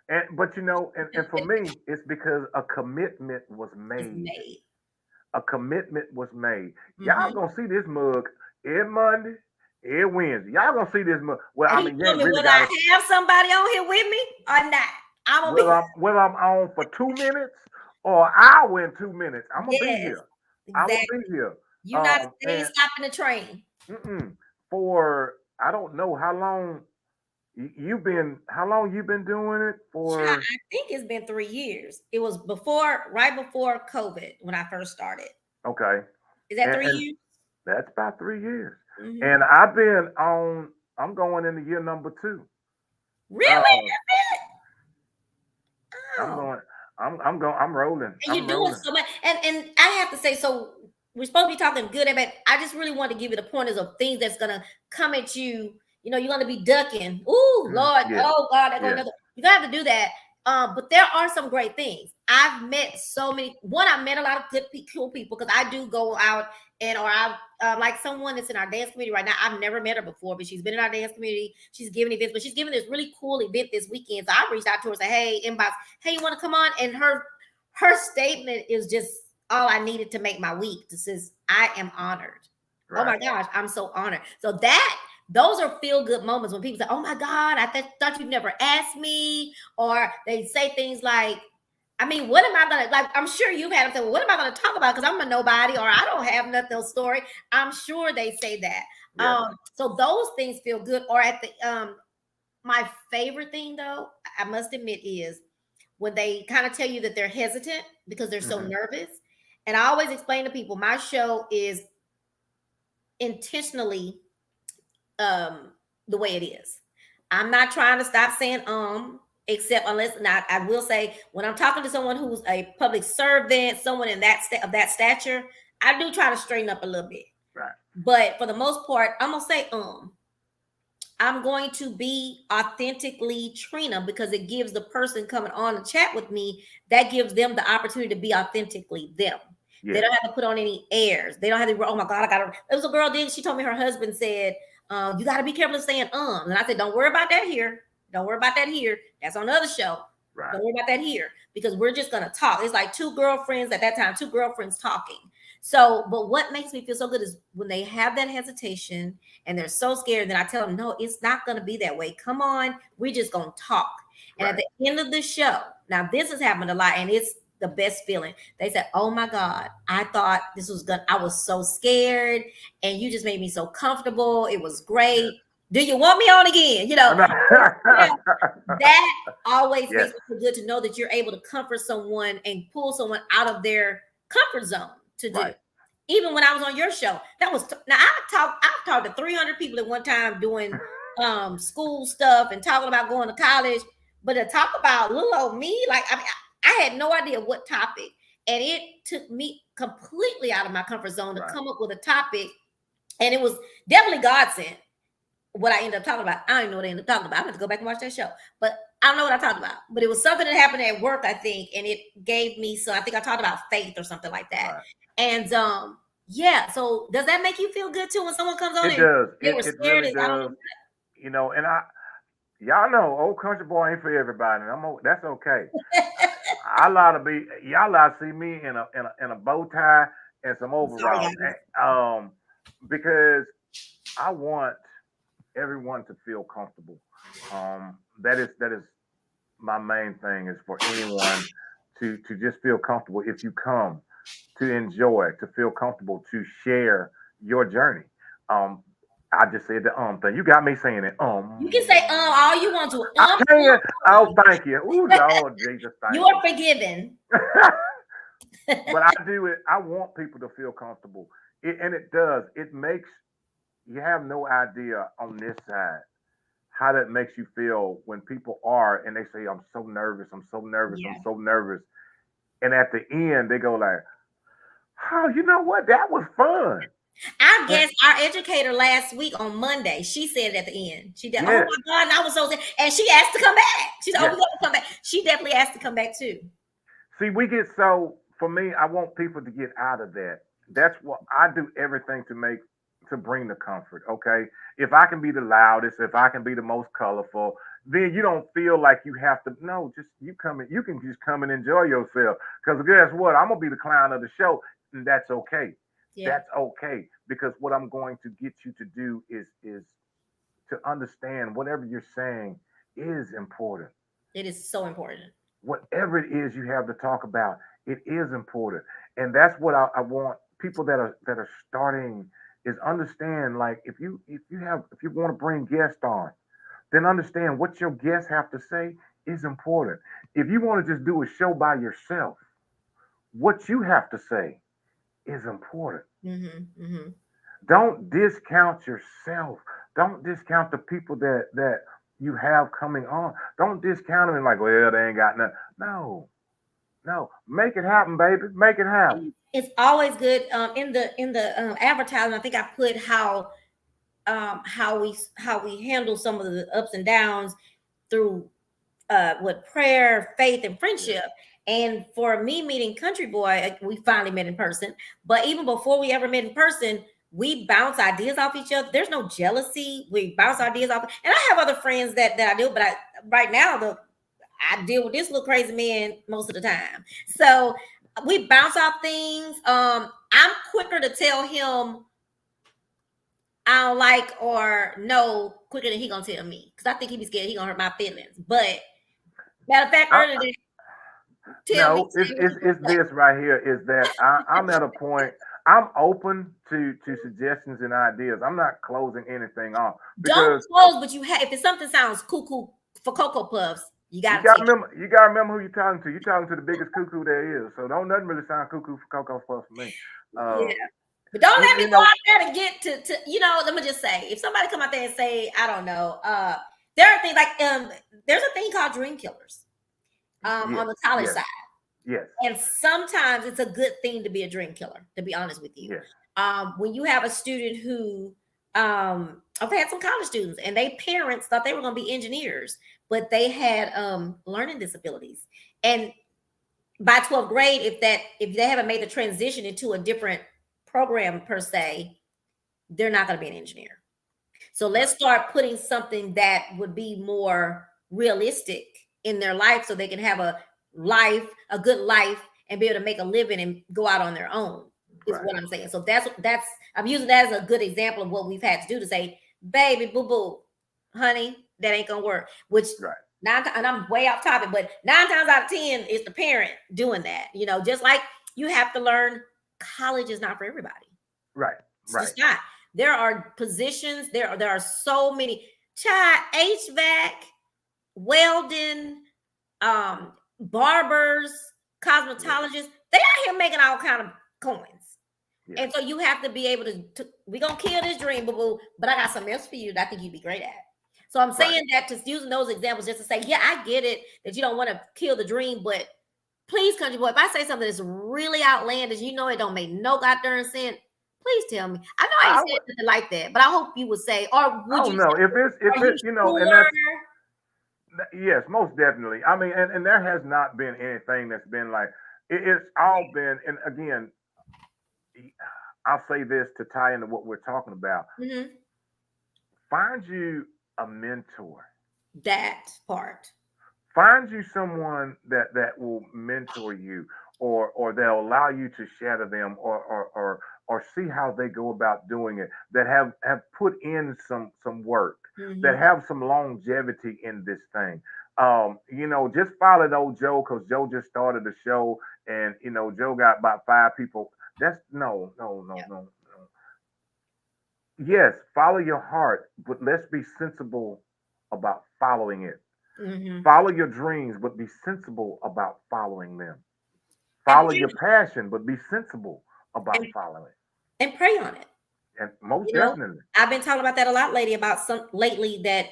And but and for me, it's because a commitment was It's made. made. A commitment was made. Y'all Hmm. gonna see this mug every Monday, every Wednesday. Y'all gonna see this mug. Well, And I he mean, you told ain't me really whether gotta. I have somebody on here with me or not. I'm gonna be Whether I'm on for 2 minutes or an hour and 2 minutes, I'm gonna be yes, here. I will be exactly. here. You not they ain't And stopping the train. mm-mm, for I don't know how long you've been. How long you been doing it Child, for? I think it's been 3 years. It was before, right before COVID when I first started. Okay, Is that three and years? that's about 3 years. Hmm. And I've been on. I'm going into year number two. Really? Um, I'm Oh. going. I'm going. I'm rolling. And I'm you're doing rolling. so much. And I have to say, so we're supposed to be talking good and bad. I just really want to give you the pointers of things that's gonna come at you. You're gonna be ducking. Ooh, Mhm. Lord, Yes. oh God, they're going Yes. to you're gonna have to do that. But there are some great things. I've met so many. One, I met a lot of cool people because I do go out and or I like someone that's in our dance community right now. I've never met her before, but she's been in our dance community. She's giving events, but she's giving this really cool event this weekend. So I reached out to her and said, "Hey, inbox, hey, you want to come on?" And her statement is just all I needed to make my week. This is I am honored. Oh Right. my gosh, I'm so honored. So those are feel good moments when people say, "Oh my God, I thought you'd never asked me," or they say things like, "I mean, what am I gonna like?" I'm sure you've had them say, "Well, what am I gonna talk about? Because I'm a nobody, or I don't have nothing story." I'm sure they say that. Yes. So those things feel good. Or at the my favorite thing though, I must admit, is when they kind of tell you that they're hesitant because they're so Hmm. nervous. And I always explain to people my show is intentionally the way it is. I'm not trying to stop saying except unless not I will say when I'm talking to someone who's a public servant, someone in of that stature, I do try to straighten up a little bit. Right. But for the most part, I'm gonna say I'm going to be authentically Trina because it gives the person coming on to chat with me, that gives them the opportunity to be authentically them. They Yes. don't have to put on any airs. They don't have to, oh my God, I got to. There was a girl, did she told me her husband said, you got to be careful of saying, And I said, don't worry about that here. Don't worry about that here. That's on another show. Right. Don't worry about that here because we're just going to talk. It's like two girlfriends at that time, two girlfriends talking. So, but what makes me feel so good is when they have that hesitation and they're so scared that I tell them, no, it's not going to be that way. Come on, we're just going to talk. And at Right. the end of the show, now this has happened a lot and it's the best feeling. They said, oh my God, I thought this was good. I was so scared and you just made me so comfortable. It was Yes. great. Do you want me on again? Yeah, that always Yes. makes me feel good to know that you're able to comfort someone and pull someone out of their comfort zone to do. Right. Even when I was on your show, that was now I've talked to 300 people at one time doing school stuff and talking about going to college, but to talk about little old me, like I had no idea what topic, and it took me completely out of my comfort zone to Right. come up with a topic, and it was definitely God sent what I ended up talking about. I don't even know what I ended up talking about. I'm going to go back and watch that show. But I don't know what I talked about. But it was something that happened at work, I think, and it gave me so I think I talked about faith or something like that. Right. And yeah, so does that make you feel good too when someone comes on It and does. they It were it scared? really I don't does. know. And y'all know, old country boy ain't for everybody. And that's okay. I allowed to be. Y'all allowed to see me in a bow tie and some I'm sorry, overalls. guys. Because I want everyone to feel comfortable. That is my main thing is for anyone to just feel comfortable if you come to enjoy, to feel comfortable, to share your journey. Um, I just said the thing. You got me saying it. You can say all you want to. I can't. Oh, thank you. Oh, Lord Jesus, You thank are you. forgiven. But I do it. I want people to feel comfortable, and it does. It makes you have no idea on this side how that makes you feel when people are and they say, "I'm so nervous. I'm so nervous. I'm Yeah. so nervous," and at the end they go like, "Oh, you know what? That was fun." Our And guest, our educator last week on Monday, she said it at the end. She did, oh yes, my God, and I was so sad. And she asked to come back. She said, oh, yes. we got to come back. She definitely asked to come back too. See, we get so for me, I want people to get out of that. That's what I do everything to bring the comfort. Okay. If I can be the loudest, if I can be the most colorful, then you don't feel like you have to no, just you come in, you can just come and enjoy yourself. Because guess what? I'm gonna be the clown of the show, and that's okay. Yeah, That's okay. Because what I'm going to get you to do is to understand whatever you're saying is important. it is so important. Whatever it is you have to talk about, it is important. And that's what I want people that are starting is understand, like, if you want to bring guests on, then understand what your guests have to say is important. If you want to just do a show by yourself, what you have to say is important. Mm-hmm, mm-hmm. Don't discount yourself. Don't discount the people that you have coming on. Don't discount them and like, well, they ain't got nothing. No, no, make it happen, baby. Make it happen. It's always good. In the advertisement, I think I put how we handle some of the ups and downs through with prayer, faith, and Yes, friendship. And for me, meeting Country Boy, we finally met in person. But even before we ever met in person, we bounce ideas off each other. There's no jealousy. We bounce ideas off. And I have other friends that I do, but right now I deal with this little crazy man most of the time. So we bounce off things. I'm quicker to tell him I don't like or no quicker than he gonna tell me because I think he be scared he gonna hurt my feelings. But matter of fact, I, earlier tell me, no, say what you it's gonna this right here is that I'm at a point. I'm open to suggestions and ideas. I'm not closing anything off don't because close, but you have if it's something sounds cuckoo for Cocoa Puffs, you you gotta got to tell. remember. You got to remember who you're talking to. You're talking to the biggest cuckoo there is. So don't nothing really sound cuckoo for Cocoa Puffs for me. Yeah. Uh, But don't you, let me you go know, out there to get to let me just say, if somebody come out there and say, I don't know, there are things like there's a thing called dream killers on yes, the college yes, side. yes, And sometimes it's a good thing to be a dream killer, to be honest with you. yes, When you have a student who, I've had some college students and they parents thought they were going to be engineers, but they had learning disabilities. And by 12th grade, if they haven't made the transition into a different program per se, they're not going to be an engineer. So let's right, start putting something that would be more realistic in their life so they can have a good life and be able to make a living and go out on their own is right, what I'm saying. So that's I'm using that as a good example of what we've had to do to say, baby, boo boo, honey, that ain't gonna work. Which right, and I'm way off topic, but 9 times out of 10 is the parent doing that. Just like you have to learn college is not for everybody. right, It's right. just not. There are positions. There are so many. Child HVAC, welding, barbers, Yes, cosmetologists. They out here making all kind of coins. yes, And so you have to be able we gonna kill this dream, boo boo. But I got something else for you that I think you'd be great at. So I'm right. saying that just using those examples just to say, yeah, I get it that you don't want to kill the dream, but please, country boy, if I say something that's really outlandish, it don't make no goddamn sense. Please tell me. I know I ain't I said would. nothing like that, but I hope you would say, or I would you don't know say, if are you it and sure? that's yes, most definitely. I mean, and there has not been anything that's been like it's all been. And again, I'll say this to tie into what we're talking about. Mhm. Find you a mentor. That part. Find you someone that will mentor you, or they'll allow you to shadow them, or see how they go about doing it. That have put in some work, that Mhm. have some longevity in this thing. Just follow old Joe because Joe just started the show, and Joe got about 5 people. That's no, no, no, Yeah. no, no. Yes, follow your heart, but let's be sensible about following it. Mhm. Follow your dreams, but be sensible about following them. And Follow your passion, but be sensible about and following it. and pray on it. And most You know, definitely, I've been talking about that a lot lately about some lately that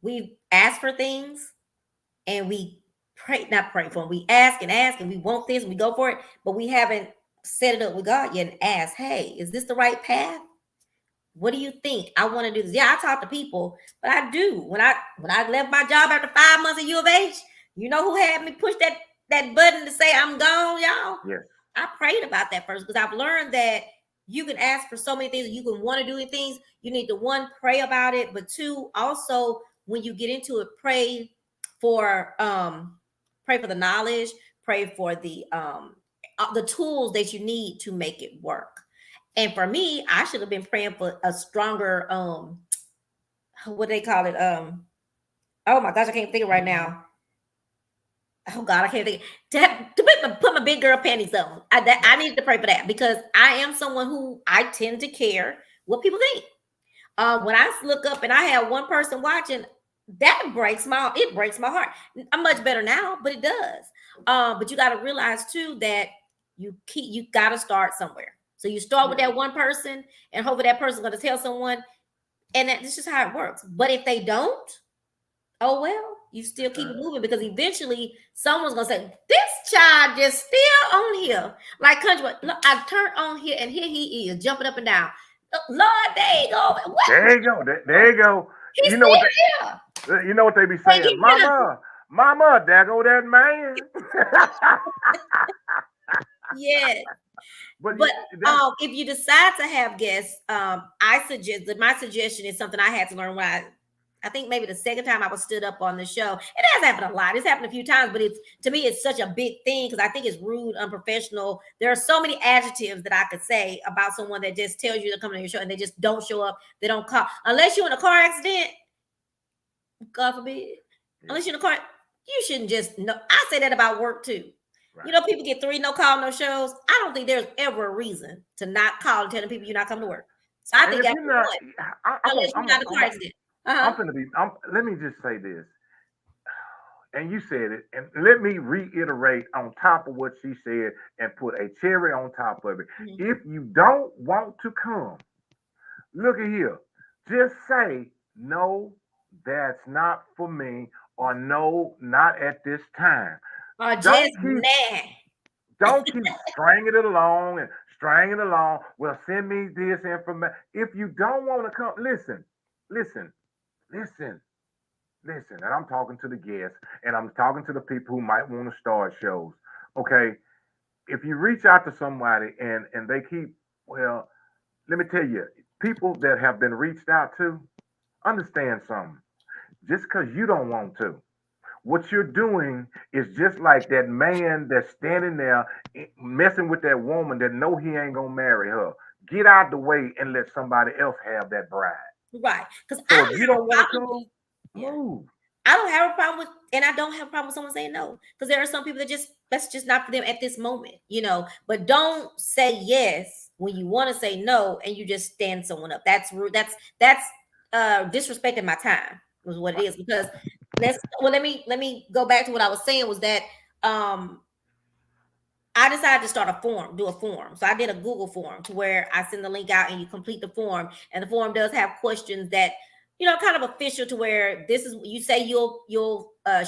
we've asked for things and we pray, not pray for them. We ask and we want this and we go for it, but we haven't. set it up with God and ask, hey, is this the right path? What do you think? I want to do this. Yeah, I talk to people, but I do. When I left my job after 5 months at U of H, you know who had me push that button to say I'm gone, y'all? Yes. I prayed about that first because I've learned that you can ask for so many things. You can want to do things. You need to, one, pray about it, but two, also when you get into it, for pray for the knowledge, pray for the tools that you need to make it work. And for me, I should have been praying for a stronger what they call it, oh my gosh, I can't think of it right now. Oh God, I can't think. To put my big girl panties on. I Right. need to pray for that because I am someone who I tend to care what people think. When I look up and I have one person watching, it breaks my heart. I'm much better now, but it does. But you got to realize too that you got to start somewhere. So you start with Yeah. that one person, and hopefully that person's going to tell someone, and that's just how it works. But if they don't, oh well, you still That's keep it right. moving because eventually someone's gonna say, "This child just still on here." Like country, look, I turned on here and here he is jumping up and down. Lord, there you go. What? There you go. There you go. He's You know what still here. you know what they be Can't saying, get rid of him. Mama, there go that man. Yes. But But that's if you decide to have guests, I suggest that my suggestion is something I had to learn when I think maybe the second time I was stood up on the show. It has happened a lot. It's happened a few times, but it's to me it's such a big thing because I think it's rude, unprofessional. There are so many adjectives that I could say about someone that just tells you to come to your show and they just don't show up. They don't call unless you're in a car accident. God forbid. yeah, Unless you're in a car, you shouldn't just know. I say that about work too. You right. know, people get 3 no call, no shows. I don't think there's ever a reason to not call and telling people you're not coming to work. So I And think if that's you're not, one, I'm unless you're not in a car accident. Uh-huh. finna be. Let me just say this, and you said it, and let me reiterate on top of what she said, and put a cherry on top of it. Mhm. If you don't want to come, look at here. Just say no, that's not for me, or no, not at this time. Just Don't keep nah. don't keep stringing it along and stringing it along. Well, send me this information. If you don't want to come, listen, listen, listen. And I'm talking to the guests, and I'm talking to the people who might want to start shows. Okay, if you reach out to somebody and they keep, well, let me tell you, people that have been reached out to, understand something. Just because you don't want to, what you're doing is just like that man that's standing there messing with that woman that know he ain't gonna marry her. Get out the way and let somebody else have that bride. Right. Because I So don't if you have don't a want to problem with, come, yeah. move. I don't have a problem with, and I don't have a problem with someone saying no. Because there are some people that just, that's just not for them at this moment, you know. But don't say yes when you want to say no and you just stand someone up. That's rude. That's disrespecting my time, was what it Right. is. Because let me go back to what I was saying was that um I decided to start a form, do a form. So I did a Google form to where I send the link out and you complete the form. And the form does have questions that, kind of official to where this is, you say you'll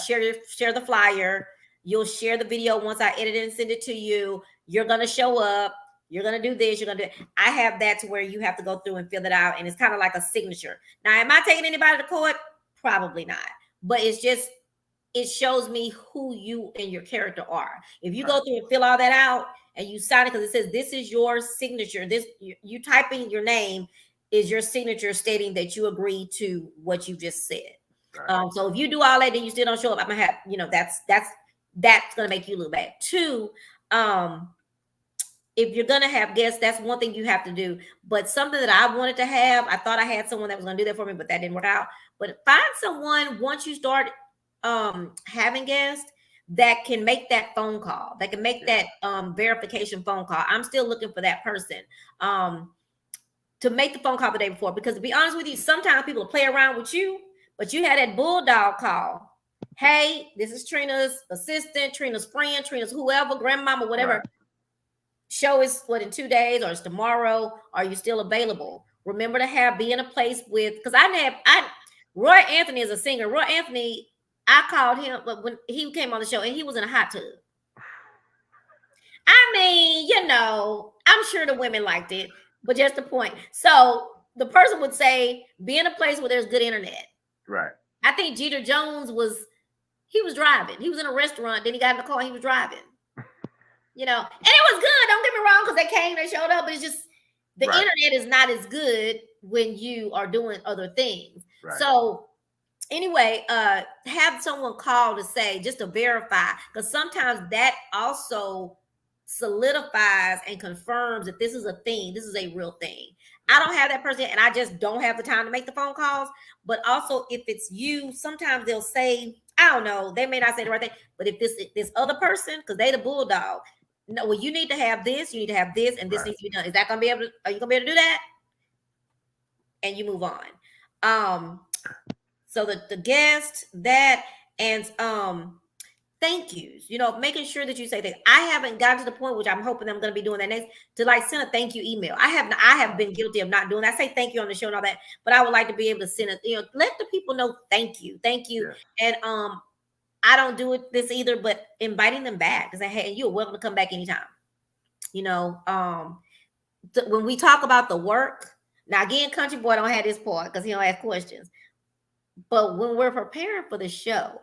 share the flyer, you'll share the video once I edit it and send it to you. You're gonna show up, you're gonna do this, you're gonna do it. I have that to where you have to go through and fill it out, and it's kind of like a signature. Now, am I taking anybody to court? Probably not. But it's just, it shows me who you and your character are. If you go Right. through and fill all that out and you sign it because it says this is your signature, this you type in your name is your signature stating that you agree to what you just said. Right. So if you do all that and you still don't show up, I'm gonna have, that's gonna make you look bad. Two, um, if you're gonna have guests, that's one thing you have to do. But something that I wanted to have, I thought I had someone that was gonna do that for me, but that didn't work out. But find someone once you start having guests that can make that phone call, that can make Yeah. that verification phone call. I'm still looking for that person um to make the phone call the day before, because to be honest with you, sometimes people will play around with you, but you had that bulldog call. Hey, this is Trina's assistant, Trina's friend, Trina's whoever, grandmama, Right. whatever. Show is what, in 2 days or it's tomorrow. Are you still available? Remember to be in a place with, because I Roy Anthony is a singer. Roy Anthony, I called him, but when he came on the show and he was in a hot tub. I mean, I'm sure the women liked it, but just the point. So the person would say, be in a place where there's good internet. Right. I think Jeter Jones he was driving. He was in a restaurant, then he got in the car, he was driving. And it was good. Don't get me wrong, because they came, they showed up, but it's just the Right. internet is not as good when you are doing other things. Right. So anyway, have someone call to say, just to verify, because sometimes that also solidifies and confirms that this is a thing, this is a real thing. I don't have that person, and I just don't have the time to make the phone calls. But also, if it's you, sometimes they'll say, I don't know, they may not say the right thing, but if this other person, because they the bulldog, no, well, you need to have this, you need to have this, and this Right. needs to be done. Is that gonna be able to, are you gonna be able to do that? And you move on. So the guest, that, and thank yous, making sure that you say that. I haven't gotten to the point, which I'm hoping I'm going to be doing that next, to like send a thank you email. I have been guilty of not doing that. I say thank you on the show and all that, but I would like to be able to send it, let the people know thank you. Yes. And I don't do it this either, but inviting them back, because hey, you're welcome to come back anytime. When we talk about the work, now again, Country Boy don't have this part because he don't ask questions. But when we're preparing for the show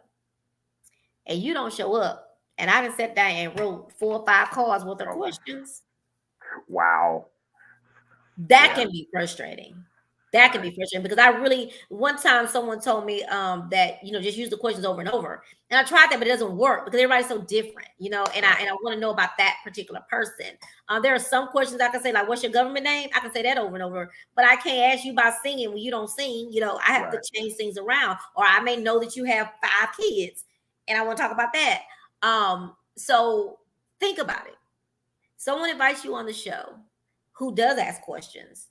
and you don't show up, and I done sat down and wrote 4 or 5 cards worth of questions. Wow. That can be frustrating. That can be frustrating, because one time someone told me that, just use the questions over and over. And I tried that, but it doesn't work because everybody's so different, and I want to know about that particular person. There are some questions I can say, like, what's your government name? I can say that over and over, but I can't ask you about singing when you don't sing. I have to change things around, or I may know that you have 5 kids and I want to talk about that. So think about it. Someone invites you on the show who does ask questions.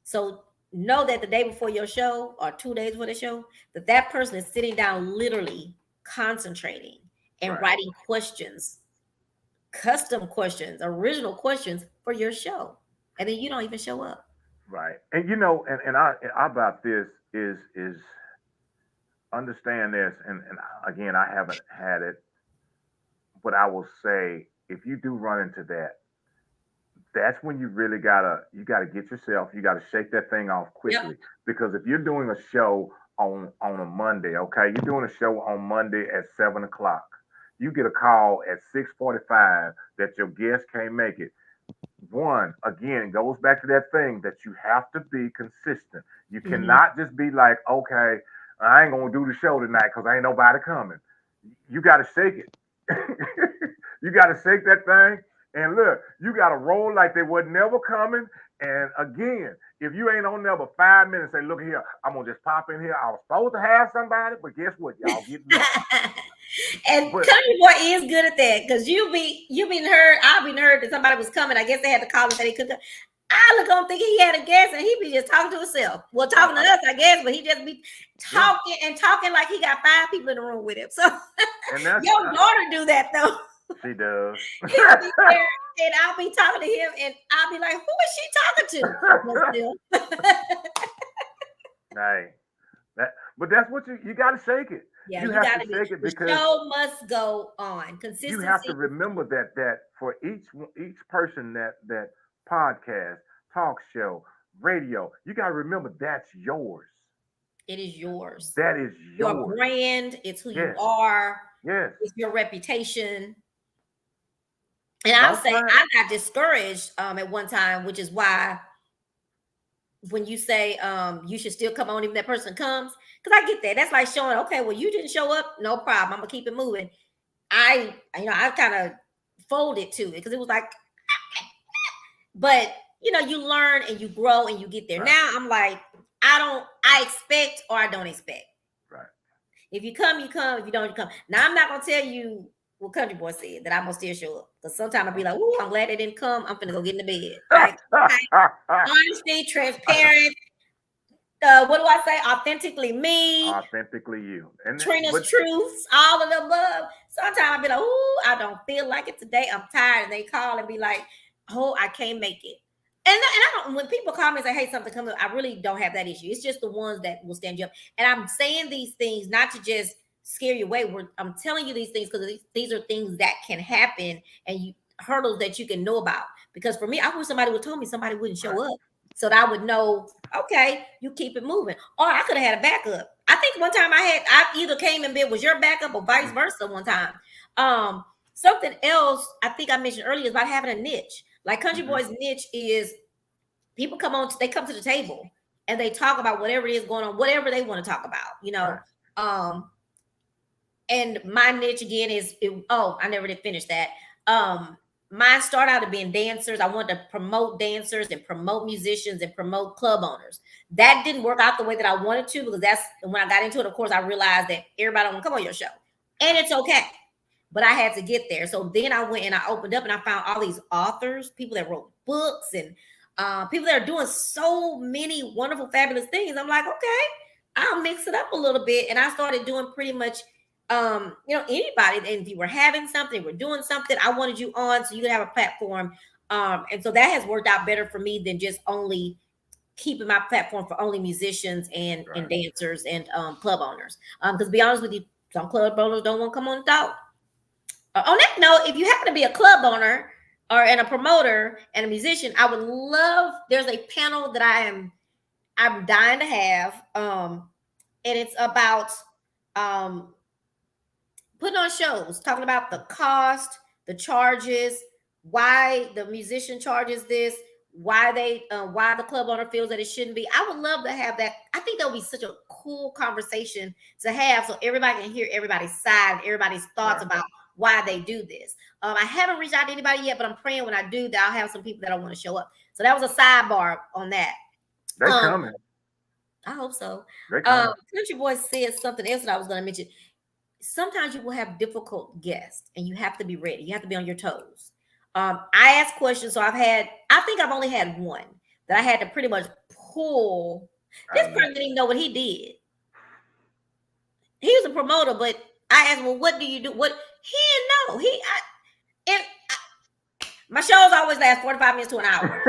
So know that the day before your show or 2 days before the show, that person is sitting down, literally concentrating and writing questions, custom questions, original questions for your show. And then you don't even show up. Right. And I about this is understand this, and again, I haven't had it, but I will say, if you do run into that, that's when you really gotta get yourself, you gotta shake that thing off quickly. Yep. Because if you're doing a show on a Monday, okay, you're doing a show on Monday at 7 o'clock. You get a call at 6:45 that your guest can't make it. One, again, goes back to that thing that you have to be consistent. You cannot just be like, okay, I ain't gonna do the show tonight because ain't nobody coming. You gotta shake it. You gotta shake that thing. And look, you gotta roll like they were never coming. And again, if you ain't on there but 5 minutes, say, look here, I'm gonna just pop in here. I was supposed to have somebody, but guess what? Y'all get me. And Country Boy is good at that, because you been heard, I've been heard that somebody was coming. I guess they had to call and say they couldn't. I look on thinking he had a guest, and he be just talking to himself. Well, talking to us, I guess, but he just be talking and talking like he got 5 people in the room with him. So your daughter do that though. She does. He'll be there, and I'll be talking to him, and I'll be like, "Who is she talking to?" Hey, but that's what you got to shake it. Yeah, you have to shake it, the because show must go on. Consistency. you have to remember that for each person that podcast, talk show, radio, you got to remember that's yours. It is yours. That is your brand. It's who you are. Yes. It's your reputation. And I'll say I got discouraged at one time, which is why when you say you should still come on even that person comes, because I get that. That's like showing, okay, well, you didn't show up, no problem. I'm gonna keep it moving. I kind of folded to it because it was like, but you learn and you grow and you get there. Right. Now I'm like, I expect or I don't expect. Right. If you come, you come. If you don't, you come. Now I'm not gonna tell you what Country Boy said that I'm gonna still show up, because sometimes I'll be like, "Ooh, I'm glad they didn't come. I'm gonna go get in the bed." Right? Honesty, transparent. What do I say? Authentically me. Authentically you. And Trina's truths, all of the above. Sometimes I'll be like, "Ooh, I don't feel like it today. I'm tired," and they call and be like, "Oh, I can't make it." And I don't. When people call me and say, "Hey, something comes up," I really don't have that issue. It's just the ones that will stand you up. And I'm saying these things not to just scare you away. I'm telling you these things because these are things that can happen, and hurdles that you can know about. Because for me, I wish somebody would tell me somebody wouldn't Right. show up, so that I would know. Okay, you keep it moving. Or I could have had a backup. I think one time I either came and been was your backup or vice versa. One time, um, something else I think I mentioned earlier is about having a niche. Like Country Mm-hmm. Boy's niche is people they come to the table and they talk about whatever it is going on, whatever they want to talk about. Right. Um, and my niche again is oh, I never did finish that. Mine started out as being dancers. I wanted to promote dancers and promote musicians and promote club owners. That didn't work out the way that I wanted to, because that's when I got into it. Of course, I realized that everybody don't want to come on your show, and it's okay. But I had to get there. So then I went and I opened up and I found all these authors, people that wrote books, and people that are doing so many wonderful, fabulous things. I'm like, okay, I'll mix it up a little bit. And I started doing pretty much anybody. And if you were having something, we're doing something, I wanted you on so you could have a platform. And so that has worked out better for me than just only keeping my platform for only musicians and Right. dancers and club owners. Because to be honest with you, some club owners don't want to come on and talk. On that note, if you happen to be a club owner or and a promoter and a musician, I would love. There's a panel that I'm dying to have, and it's about um, putting on shows, talking about the cost, the charges, why the musician charges this, why the club owner feels that it shouldn't be. I would love to have that. I think that would be such a cool conversation to have, so everybody can hear everybody's side, everybody's thoughts Right. about why they do this. I haven't reached out to anybody yet, but I'm praying when I do that I'll have some people that I want to show up. So that was a sidebar on that. They Um, coming. I hope so. They coming. Country Boy said something else that I was going to mention. Sometimes you will have difficult guests and you have to be ready. You have to be on your toes. I ask questions. So I think I've only had one that I had to pretty much pull. This Out of person didn't even know what he did. He was a promoter, but I asked, well, what do you do? What he didn't know. My shows always last 45 minutes to an hour.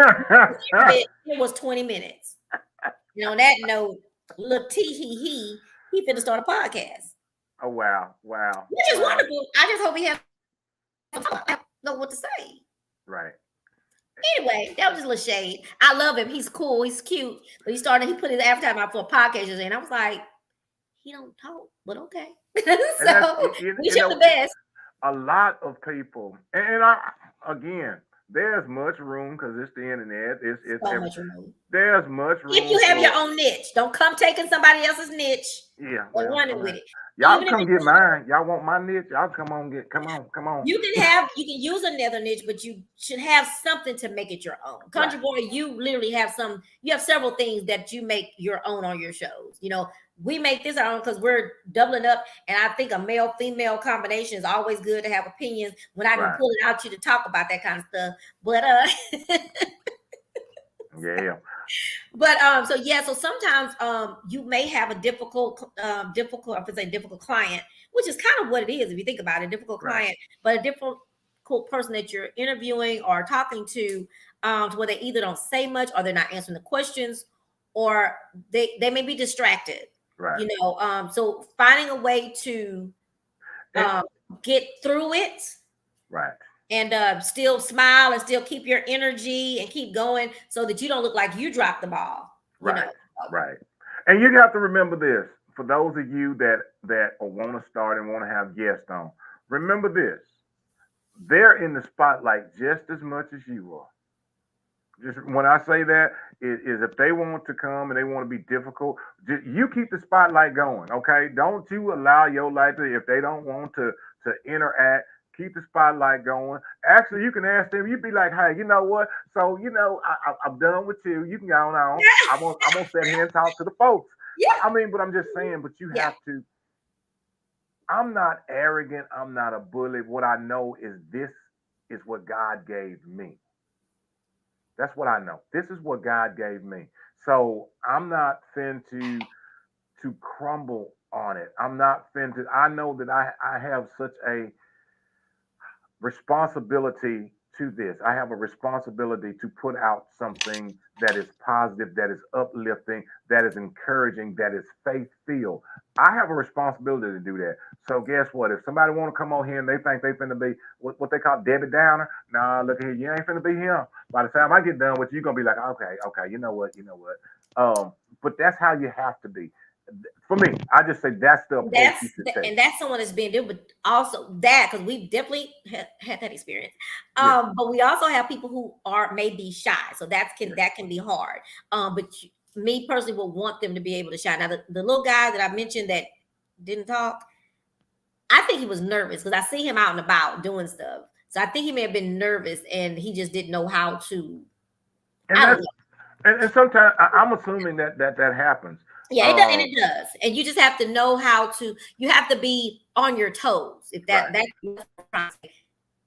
nothing. It was 20 minutes. On that note, little tee he finna start a podcast. Oh wow. Wow. Which is Wow. wonderful. I just hope he has I don't know what to say. Right. Anyway, that was just a little shade. I love him. He's cool. He's cute. But he put his advertisement out for a podcast, and I was like, he don't talk, but okay. And that's So wish him the best. a lot of people, and I again, there's much room because it's the internet. It's So much room. there's much room If you have your for own niche, don't come taking somebody else's niche yeah. and Well, running I with mean, it. y'all Even if come it's get mine. Y'all want my niche? Y'all come on come on. you can use another niche, but you should have something to make it your own. Country Right. Boy, you literally have several things that you make your own on your shows. We make this our own because we're doubling up, and I think a male female combination is always good to have opinions when I can Right. pull it out you to talk about that kind of stuff. But Yeah. so sometimes you may have a difficult client, which is kind of what it is if you think about it, difficult Right. client, but a difficult person that you're interviewing or talking to where they either don't say much or they're not answering the questions, or they may be distracted. Right. So finding a way to And, get through it right. and still smile and still keep your energy and keep going so that you don't look like you dropped the ball. Right. Right. And you got to remember this for those of you that want to start and want to have guests on. Remember this: they're in the spotlight just as much as you are. Just when I say that is if they want to come and they want to be difficult, you keep the spotlight going, okay? Don't you allow your light to if they don't want to interact. Keep the spotlight going. Actually, you can ask them. You'd be like, "Hey, you know what? So I'm done with you. You can go on. I'm gonna sit here and talk to the folks. Yeah. I mean, but I'm just saying. But you have to. I'm not arrogant. I'm not a bully. What I know is this is what God gave me. That's what I know. This is what God gave me. So I'm not fin to crumble on it. I'm not fin to. I know that I have such a responsibility to this. I have a responsibility to put out something that is positive, that is uplifting, that is encouraging, that is faith filled. I have a responsibility to do that. So guess what? If somebody want to come on here and they think they finna be what they call Debbie Downer, nah, look here, you ain't finna be him. By the time I get done with you, you're gonna be like, okay, okay, you know what. But that's how you have to be. For me, I just say that's the approach you should take. And that's someone that's been there, but also that because we've definitely had that experience. Yeah, But we also have people who are maybe shy, so yeah. that can be hard. Me personally would want them to be able to shine. Now the little guy that I mentioned that didn't talk, I think he was nervous because I see him out and about doing stuff. So I think he may have been nervous and he just didn't know how to. And I don't that's know. and sometimes I'm assuming that happens. Yeah, it does, and Uh, it does. And you just have to know how to. You have to be on your toes. If right. that's what I'm trying to say.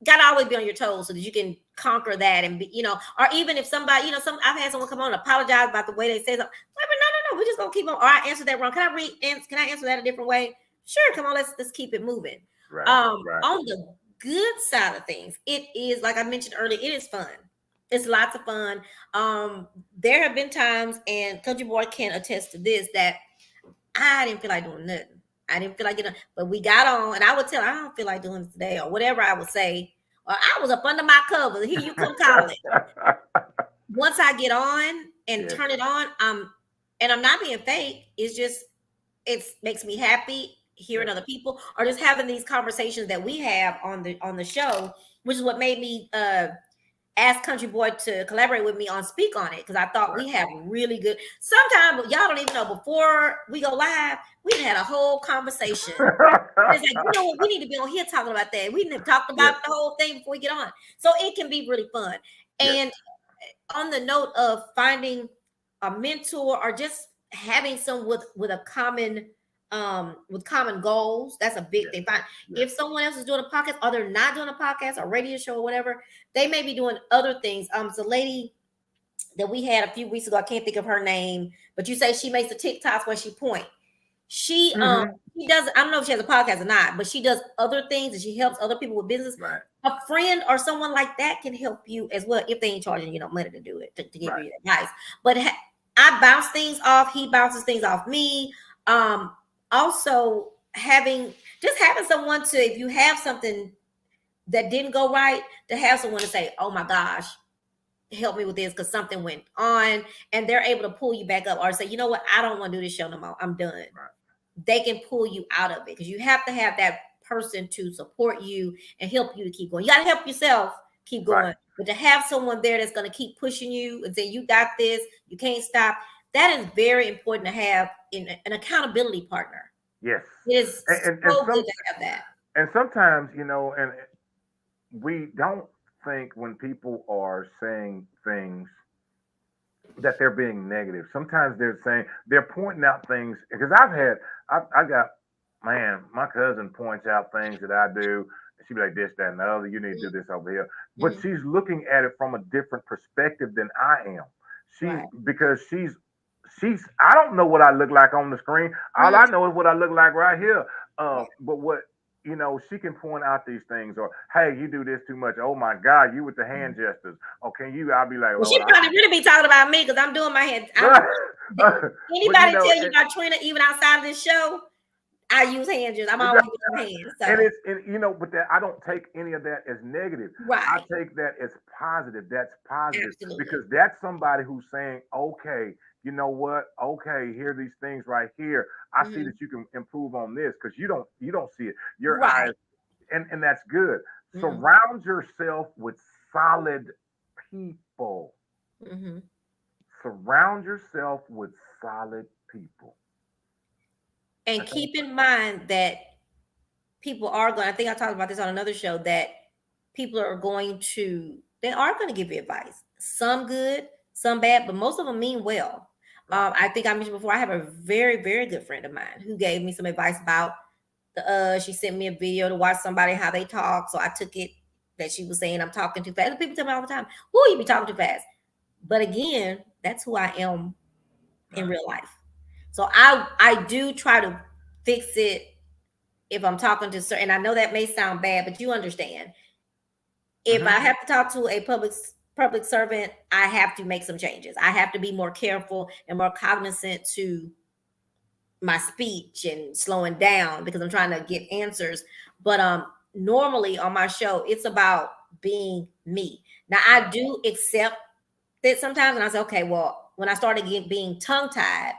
Gotta always be on your toes so that you can conquer that and be, or even if somebody, I've had someone come on and apologize about the way they say something. Wait, but no, we're just gonna keep on. Or I answered that wrong. Can I answer that a different way? Sure, come on, let's keep it moving. Right, right. On the good side of things, it is like I mentioned earlier, it is fun. It's lots of fun. There have been times, and Country Boy can attest to this, that I didn't feel like doing nothing. I didn't feel like getting, but we got on, and I would tell, I don't feel like doing this today, or whatever I would say. Or I was up under my covers. Here you come calling. Once I get on and Yes, turn it on, and I'm not being fake. It's just it makes me happy hearing yes. other people or just having these conversations that we have on the show, which is what made me ask Country Boy to collaborate with me on Speak On It because I thought Right. we have really good. Sometimes y'all don't even know before we go live, we had a whole conversation. It's like, you know what, we need to be on here talking about that. We didn't have talked Yes, about the whole thing before we get on, so it can be really fun. yes, And on the note of finding a mentor or just having some with a common with common goals, that's a big yes, thing. Fine. yes. If someone else is doing a podcast or they're not doing a podcast or radio show or whatever, they may be doing other things. It's a lady that we had a few weeks ago. I can't think of her name, but you say she makes the TikToks where she point. She Mm-hmm. she does, I don't know if she has a podcast or not, but she does other things and she helps other people with business. Right, A friend or someone like that can help you as well if they ain't charging money to do it, to give right. you advice. But I bounce things off, he bounces things off me. Also having someone to, if you have something that didn't go right, to have someone to say, oh my gosh, help me with this because something went on, and they're able to pull you back up or say, you know what, I don't want to do this show no more, I'm done. Right. They can pull you out of it because you have to have that person to support you and help you to keep going. You got to help yourself keep Right. going, but to have someone there that's going to keep pushing you and say, you got this, you can't stop. That is very important to have in an accountability partner. Yes. It is And so good some to have that. and sometimes, and we don't think when people are saying things that they're being negative. Sometimes they're pointing out things because I got, man, my cousin points out things that I do. She'd be like this, that, and the other. You need to do this over here. But Mhm. she's looking at it from a different perspective than I am. She's Right. because she's I don't know what I look like on the screen. All Mhm. I know is what I look like right here. Right. But what she can point out these things, or hey, you do this too much. Oh my God, you with the hand Mhm. gestures. Oh, can you? I'll be like, Well, she Lord, I probably can. really be talking about me because I'm doing my head. But Anybody tell you about Trina even outside of this show? I use hand gestures. I'm always using hands. and So but that I don't take any of that as negative. I right. take that as positive. That's positive Absolutely. because that's somebody who's saying, okay, you know what? Okay, here are these things right here. I see Hmm. that you can improve on this because you don't see it. Your Right. eyes, and that's good. Hmm. Surround yourself with solid people. Hmm. Surround yourself with solid people. And That's all. keep in mind that people are going, I think I talked about this on another show, that people are going to, they are going to give you advice. Some good, some bad, but most of them mean well. Right. I think I mentioned before, I have a very, very good friend of mine who gave me some advice about she sent me a video to watch somebody how they talk. So I took it that she was saying I'm talking too fast. People tell me all the time, "Who you be talking too fast?" But again, that's who I am in Right. real life. So I do try to fix it if I'm talking to certain. And I know that may sound bad, but you understand. If I have to talk to a public servant, I have to make some changes. I have to be more careful and more cognizant to my speech and slowing down because I'm trying to get answers. But normally on my show, it's about being me. Now I do accept that sometimes, and I say, okay, well, when I started being tongue tied,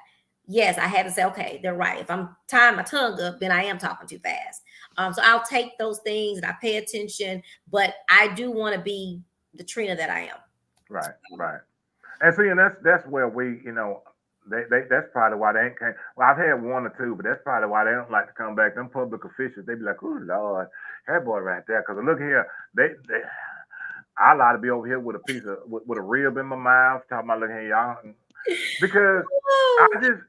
yes, I had to say, okay, they're right. If I'm tying my tongue up, then I am talking too fast. So I'll take those things and I pay attention, but I do want to be the Trina that I am. Right, right. And see, and that's where we, they that's probably why they ain't came. Well, I've had one or two, but that's probably why they don't like to come back. Them public officials, they be like, "Oh Lord, that boy right there." Because look here, they I like to be over here with a piece of with a rib in my mouth, talking about look here, y'all, because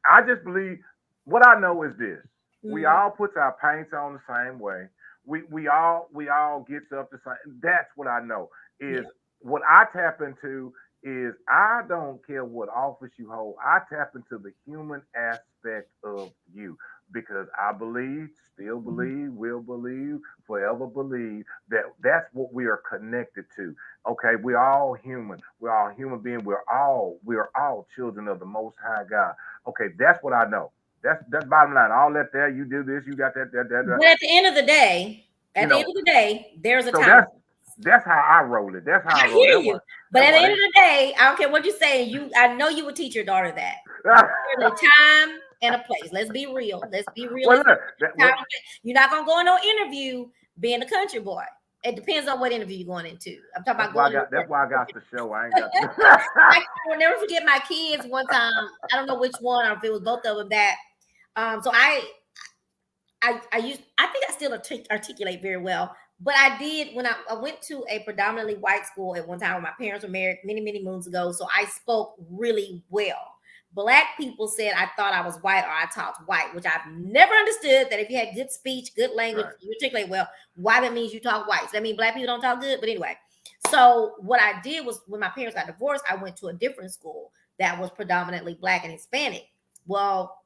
I just believe what I know is this: we Mm, all puts our paints on the same way. We all gets up the same. That's what I know is yeah. what I tap into is I don't care what office you hold. I tap into the human aspect of you because I believe, still Mhm. believe, will believe, forever believe that that's what we are connected to. Okay, we're all human. We're all human beings. We're all children of the Most High God. Okay, that's what I know. That's bottom line. All that there, you do this, you got that. But at the end of the day, You at the end know, of the day, there's a so time. that's how I roll it. That's how I I roll it. hear That's you. why But that's at the why end of the day, I don't care what you say. I know you would teach your daughter that. There's a time and a place. Let's be real. Let's be well realistic. look Time and place. You're not gonna go in no interview being a country boy. It depends on what interview you're going into. I'm talking about going to that's work. why I got the show. I ain't got I will never forget my kids one time. I don't know which one or if it was both of them that. So I think I still articulate very well, but I did when I went to a predominantly white school at one time when my parents were married many, many moons ago. So I spoke really well. Black people said I thought I was white or I talked white, which I've never understood that if you had good speech, good language, right. you articulate well, why that means you talk white. So that means black people don't talk good. But anyway, so what I did was when my parents got divorced, I went to a different school that was predominantly black and Hispanic. Well,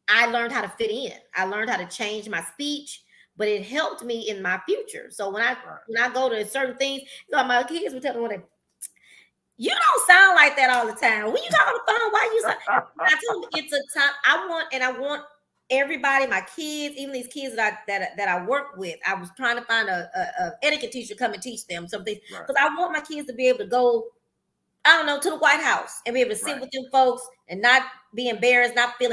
I learned how to fit in. I learned how to change my speech, but it helped me in my future. So Right. when I go to certain things, my kids would tell me, you don't sound like that all the time. When you talk on the phone, why you sound? I told them it's a time I want everybody, my kids, even these kids that I work with. I was trying to find a etiquette teacher to come and teach them something Right. because I want my kids to be able to go I don't know, to the White House and be able to sit Right. with them folks and not be embarrassed, not feel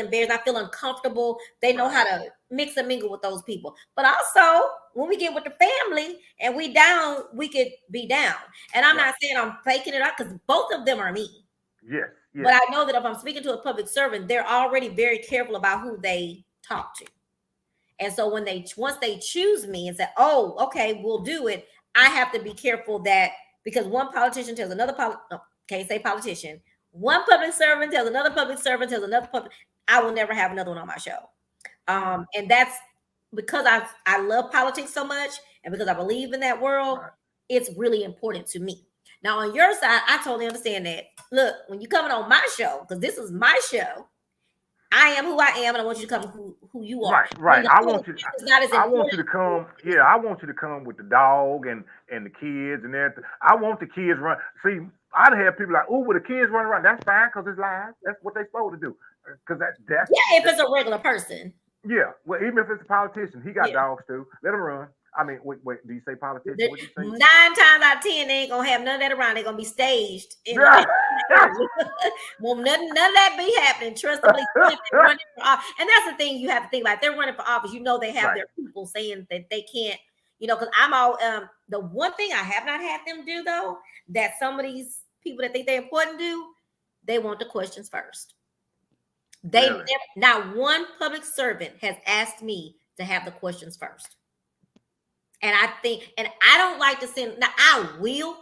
uncomfortable. They know Right. how to mix and mingle with those people. But also, when we get with the family and we down, we could be down. And I'm Right. not saying I'm faking it out because both of them are me. Yes. But Yes. I know that if I'm speaking to a public servant, they're already very careful about who they talk to. And so once they choose me and say, "Oh, okay, we'll do it," I have to be careful that because one politician tells another can't say politician, one public servant tells another public servant tells another public. I will never have another one on my show. Mm. And that's because I love politics so much, and because I believe in that world, Right. it's really important to me. Now, on your side, I totally understand that. Look, when you're coming on my show, because this is my show, I am who I am, and I want you to come who you are. Right. When Right. the I public want you. is not as I want important. you to come. Yeah. I want you to come with the dog and the kids and everything. I want the kids run. See, I'd have people like, "Oh, with the kids running around, that's fine because it's live. That's what they supposed to do. Because Yeah, if that's it's a regular person. yeah. Well, even if it's a politician, he got Yeah. dogs too. Let him run. I mean, wait. Do you say politician? What do you say? 9 times out of 10, they ain't gonna have none of that around. They're gonna be staged in the area. Well, none of that be happening. Trust and believe. If they're running for office. And that's the thing you have to think about. If they're running for office, you know they have Right. their people saying that they can't, because I'm all the one thing I have not had them do though, that some of these people that think they're important do, they want the questions first. They Really. never, not one public servant has asked me to have the questions first. And I don't like to send, now I will,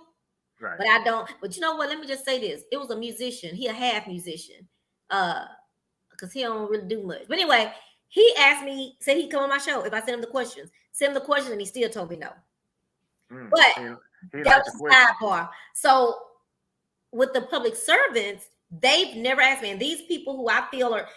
Right. but I don't. But you know what? Let me just say this. It was a musician. He a half musician. Uh, because he don't really do much. But anyway, he asked me, said he'd come on my show if I sent him the questions. Sent him the question and he still told me no. Mm. But He that liked the was a question. sidebar. So with the public servants, they've never asked me. And these people who I feel are,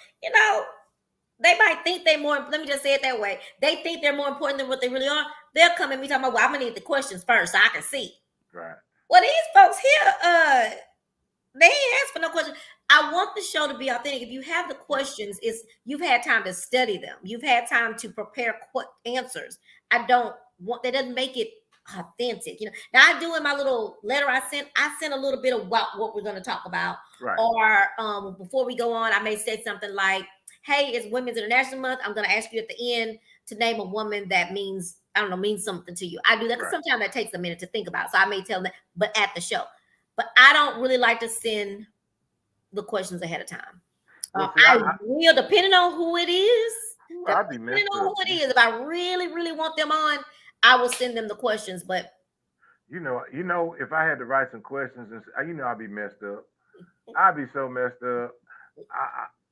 they might think they're more, let me just say it that way. They think they're more important than what they really are. They'll come at me talking about, well, I'm gonna need the questions first so I can see. Right. Well, these folks here, they ain't asked for no questions. I want the show to be authentic. If you have the questions, it's you've had time to study them. You've had time to prepare answers. I don't want that doesn't make it authentic. Now I do in my little letter I sent a little bit about what we're going to talk about. Right. Or before we go on, I may say something like, "Hey, it's Women's International Month. I'm going to ask you at the end to name a woman that means I don't know means something to you." I do that because Right. sometimes that takes a minute to think about. So I may tell them, but at the show. But I don't really like to send the questions ahead of time. Well, see, I will, depending on who it is, I'd be messed up. if I really, really want them on, I will send them the questions. But If I had to write some questions, and I'd be messed up. I'd be so messed up.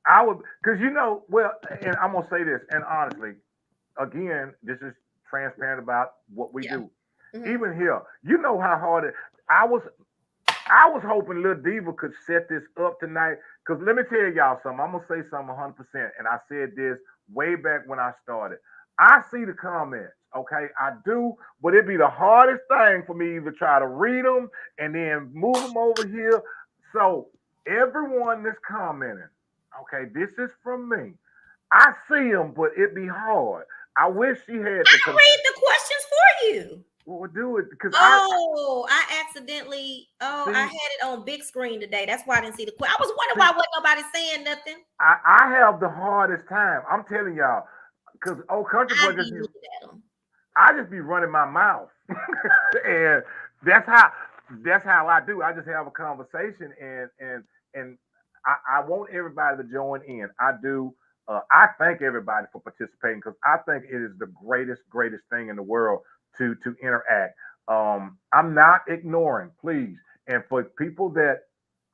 I would, because well, and I'm gonna say this, and honestly, again, this is transparent about what we yeah, do. mhm. Even here, you know how hard it. I was, I was hoping Lil Diva could set this up tonight. Because let me tell y'all something. I'm gonna say something 100%, and I said this way back when I started. I see the comments, okay? I do, but it'd be the hardest thing for me to try to read them and then move them over here. So everyone that's commenting, okay, this is from me. I see them, but it'd be hard. I wish she had the. I'll read the questions for you. We'll do it because Oh, I accidentally. Oh, I had see. it on big screen today. That's why I didn't see the question. I was wondering why wasn't nobody saying nothing. I have the hardest time. I'm telling y'all, because old country I boy be looking at them. I just be running my mouth, and that's how that's how I do. I just have a conversation, and I want everybody to join in. I do. I thank everybody for participating because I think it is the greatest thing in the world to interact. I'm not ignoring, please, and for people that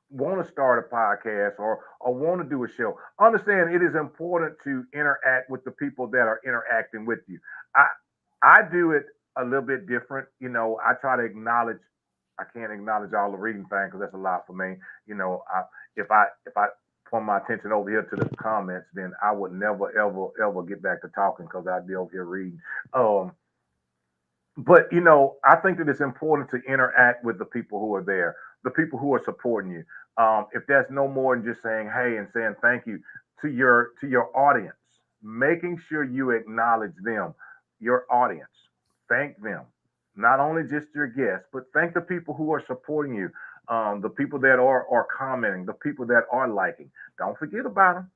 want to start a podcast or want to do a show, understand it is important to interact with the people that are interacting with you. I I do it a little bit different. I try to acknowledge. I can't acknowledge all the reading thing because that's a lot for me. If I point my attention over here to the comments, then I would never ever get back to talking because I'd be over here reading. Um, but I think that it's important to interact with the people who are there, the people who are supporting you. If that's no more than just saying hey and saying thank you to your audience, making sure you acknowledge them, your audience, thank them, not only just your guests, but thank the people who are supporting you, the people that are commenting, the people that are liking. Don't forget about them,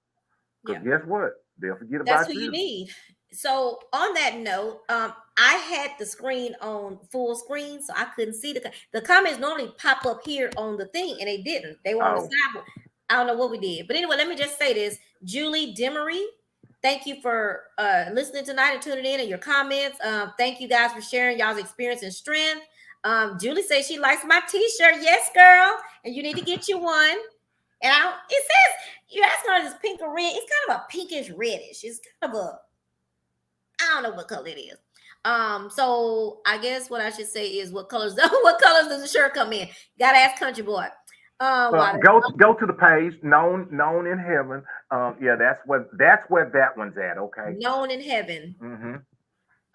because Yeah. guess what? They'll forget That's about who you you. need. So on that note, I had the screen on full screen, so I couldn't see the comments normally pop up here on the thing, and they didn't. They were on the Oh, side. I don't know what we did, but anyway, let me just say this: Julie Demery, thank you for listening tonight and tuning in and your comments. Thank you guys for sharing y'all's experience and strength. Julie says she likes my T-shirt. Yes, girl, and you need to get you one. And it says you asked her this pink or red. It's kind of a pinkish reddish. It's kind of a I don't know what color it is. So I guess what I should say is what colors what colors does the shirt come in? Gotta ask Country Boy. Why go to the page known in heaven. Yeah, that's where that one's at. Okay. known in heaven. hmm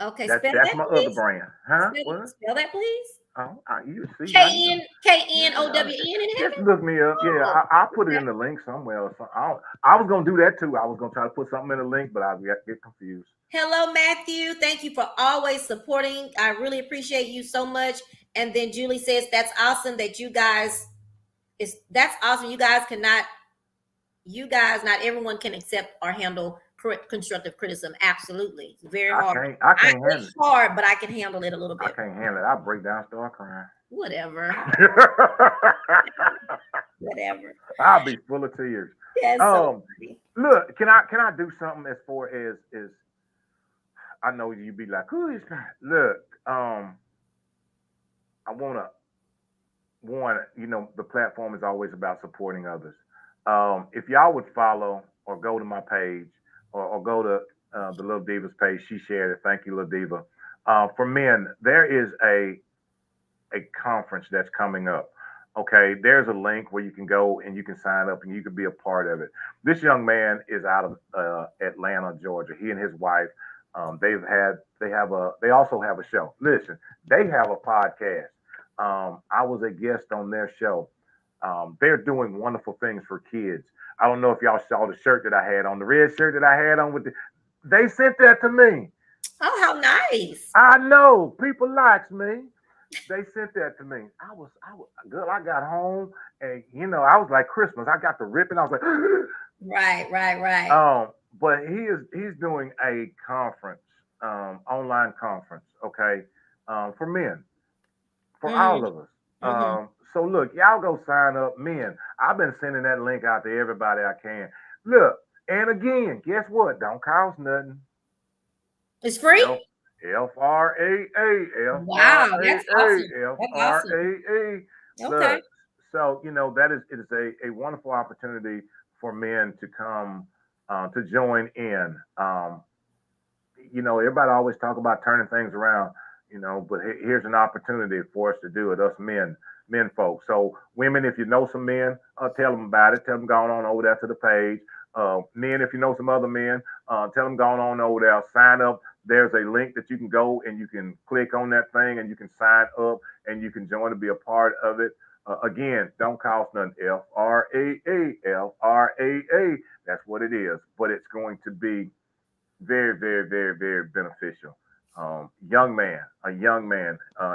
Okay, That's spell that's that my other please. brand, huh? Spell, What? spell that please. Oh, you see, K now you N know. K N O Yeah, W N in just heaven. look me up. Yeah, Oh, I'll put it okay. in the link somewhere. Or something. I was gonna do that too. I was gonna try to put something in the link, but I get confused. Hello, Matthew. Thank you for always supporting. I really appreciate you so much. And then Julie says that's awesome that you guys that's awesome. You guys, not everyone can accept or handle constructive criticism. Absolutely. It's very I hard. can't. I can't handle It's it. hard, but I can handle it a little I bit. can't handle it. I break down, start crying. Whatever. Whatever. I'll be full of tears. That's so Um, funny. Look, can I do something as far as is I know you be like, who is that? Look, I wanna one, the platform is always about supporting others. If y'all would follow or go to my page or go to the Little Divas page, she shared it. Thank you, Little Diva. For men, there is a conference that's coming up. Okay, there's a link where you can go and you can sign up and you can be a part of it. This young man is out of Atlanta, Georgia. He and his wife, they also have a show. Listen, they have a podcast. I was a guest on their show. They're doing wonderful things for kids. I don't know if y'all saw the shirt that I had on, the red shirt that I had on with the. They sent that to me. Oh, how nice. I know people likes me. They sent that to me. I was, girl. I got home and I was like Christmas. I got the ribbon. I was like, Right, right, right. but he's doing a conference, online conference. Okay, for men, for all Mm-hmm. of us. Mm-hmm. So look, y'all go sign up, men. I've been sending that link out to everybody I can. Look, and again, guess what? Don't cost nothing. It's free? F F-R-A-A, Wow, that's awesome. That's awesome. F-R-A-A. Okay. Look, so that it is a wonderful opportunity for men to come to join in. Everybody always talk about turning things around, but here's an opportunity for us to do it, us men folks. So women, if you know some men, tell them about it. Tell them going on over there to the page. Men, if you know some other men, tell them going on over there. Sign up. There's a link that you can go and you can click on that thing and you can sign up and you can join to be a part of it. Again, don't cost nothing. F-R-A-A. That's what it is. But it's going to be very, very, very, very beneficial. A young man,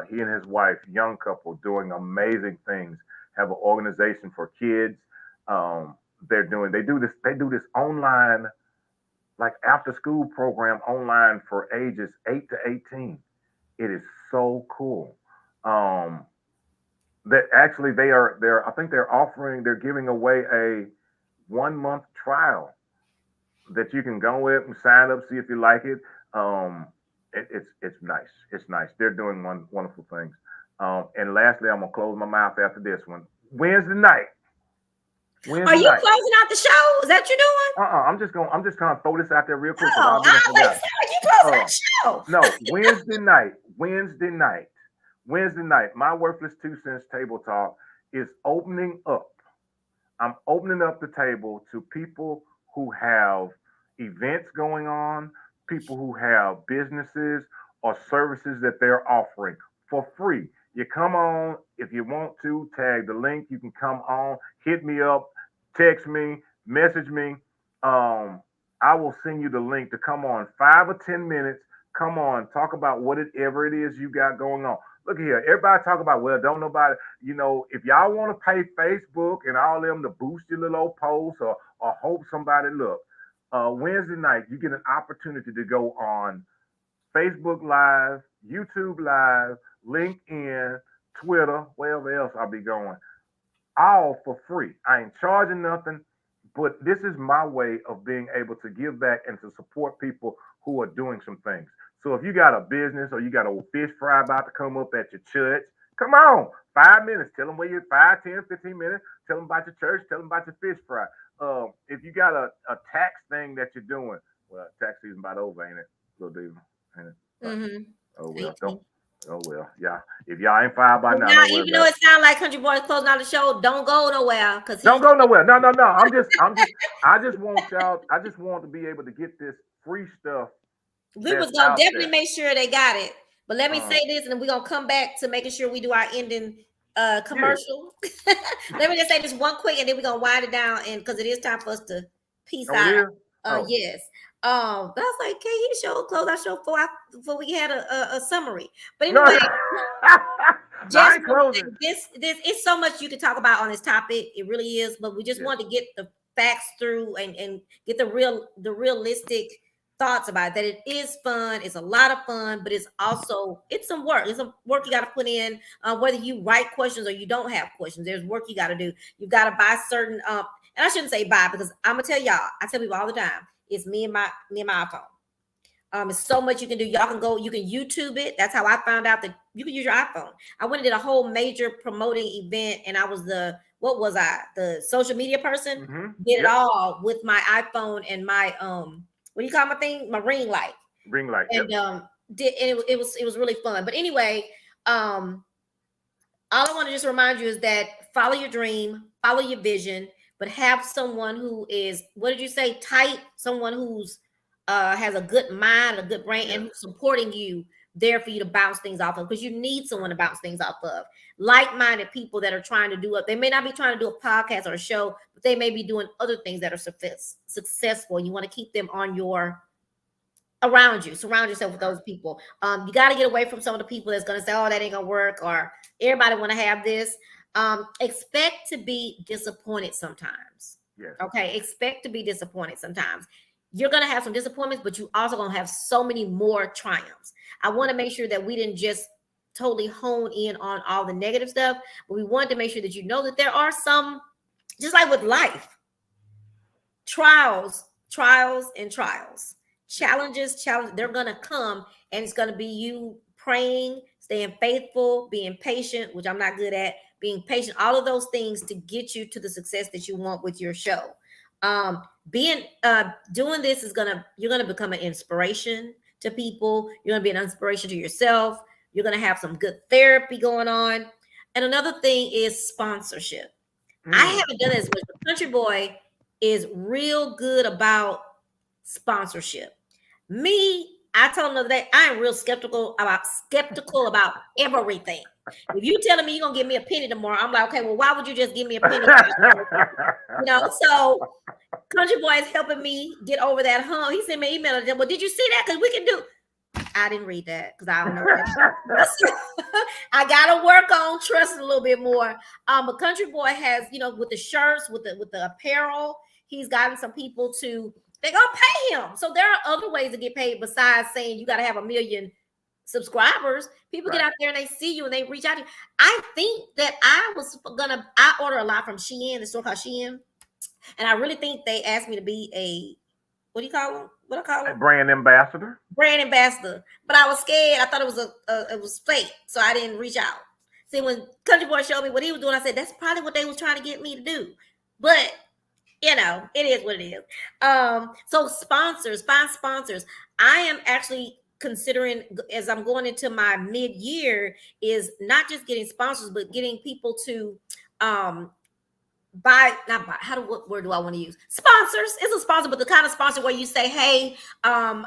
he and his wife, young couple, doing amazing things. Have an organization for kids. They do this online, like after school program online for ages 8 to 18. It is so cool. Um, that actually they're I think they're giving away a 1 month trial that you can go with and sign up, see if you like it. Um, it's nice. It's nice. They're doing wonderful things. And lastly, I'm gonna close my mouth after this one. Wednesday night. Are Wednesday you night. closing out the show? Is that what you're doing? I'm just gonna throw this out there real quick because Oh, I'll be and I was like, forgot. sound like you closing out Uh, the show. no, Wednesday night. Wednesday night. Wednesday night. My worthless 2 cents table talk is opening up. I'm opening up the table to people who have events going on, people who have businesses or services that they're offering for free. You come on if you want to, tag the link. You can come on, hit me up, text me, message me. Um, I will send you the link to come on 5 or 10 minutes. Come on, talk about whatever it is you got going on. Look here, everybody talk about, well, don't nobody, if y'all want to pay Facebook and all them to boost your little old posts or hope somebody look, Wednesday night you get an opportunity to go on Facebook Live, YouTube Live, LinkedIn, Twitter, wherever else I'll be going, all for free. I ain't charging nothing, but this is my way of being able to give back and to support people who are doing some things. So if you got a business or you got a fish fry about to come up at your church, come on, 5 minutes. Tell them where you're 5, 10, 15 minutes. Tell them about your church. Tell them about your fish fry. If you got a tax thing that you're doing, well, tax season about over, ain't it? Little Diva, ain't it? But, Mm-hmm. oh well, don't. 18. Oh well, yeah. If y'all ain't filed by But now, now, don't worry even though about it. it sounds like Country Boy is closing out the show, don't go nowhere because Don't he go nowhere. No, no, no. I just want y'all. I just want to be able to get this free stuff we that's was gonna out definitely there. make sure they got it. But let me say Um, this, and we're gonna come back to making sure we do our ending yeah. commercial. Let me just say this one quick, and then we're gonna wind it down, and because it is time for us to peace Oh, it out. is. Oh, Yes. But I was like, can he show close our show before we had a summary? But no. anyway, No, I just ain't want to closing. say this it's so much you can talk about on this topic. It really is, but we just Yes. want to get the facts through and get the realistic thoughts about it, that it is fun. It's a lot of fun, but it's some work. It's some work you got to put in. Whether you write questions or you don't have questions, there's work you got to do. You got to buy certain and I shouldn't say buy because I'm gonna tell y'all. I tell people all the time. It's me and my iPhone. It's so much you can do. Y'all can go, you can YouTube it. That's how I found out that you can use your iPhone. I went and did a whole major promoting event, and I was what was I? The social media person. Mm-hmm. Did it Yep. all with my iPhone and my what do you call my thing? My ring light. Ring light. Yep. And it was really fun. But anyway, all I want to just remind you is that follow your dream, follow your vision, but have someone who is, what did you say, tight, someone who's has a good mind, a good brain, and Yes. who's supporting you there for you to bounce things off of, because you need someone to bounce things off of. Like-minded people that are trying to do it. They may not be trying to do a podcast or a show, but they may be doing other things that are successful. You want to keep them on your around you. Surround yourself with those people. You got to get away from some of the people that's going to say, oh, that ain't gonna work, or everybody want to have this. Expect to be disappointed sometimes. Yes. Okay, expect to be disappointed sometimes. You're going to have some disappointments, but you also going to have so many more triumphs. I want to make sure that we didn't just totally hone in on all the negative stuff, but we wanted to make sure that you know that there are some, just like with life, trials, and trials, challenges, they're going to come, and it's going to be you praying, staying faithful, being patient, which I'm not good at, being patient, all of those things to get you to the success that you want with your show. Doing this you're gonna become an inspiration to people. You're gonna be an inspiration to yourself. You're gonna have some good therapy going on. And another thing is sponsorship. I haven't done this, but Country Boy is real good about sponsorship. Me, I told him the other day, I am real skeptical about everything. If you telling me you're gonna give me a penny tomorrow, I'm like, okay, well, why would you just give me a penny? So Country Boy is helping me get over that hump. He sent me an email and said, well, did you see that? Because we can do. I didn't read that because I don't know that. I gotta work on trusting a little bit more. But Country Boy has, with the shirts, with the apparel, he's gotten some people they're gonna pay him. So there are other ways to get paid besides saying you gotta have 1 million subscribers. People get out there and they see you and they reach out to you. I think that I order a lot from Shein, the store called Shein. And I really think they asked me to be a, what do you call them? What I call them? Brand ambassador. Brand ambassador. But I was scared. I thought it was fake. So I didn't reach out. See, when Country Boy showed me what he was doing, I said, that's probably what they was trying to get me to do. But, it is what it is. So find sponsors. I am actually considering, as I'm going into my mid-year, is not just getting sponsors, but getting people to, what word do I want to use? Sponsors. It's a sponsor, but the kind of sponsor where you say, hey, I'm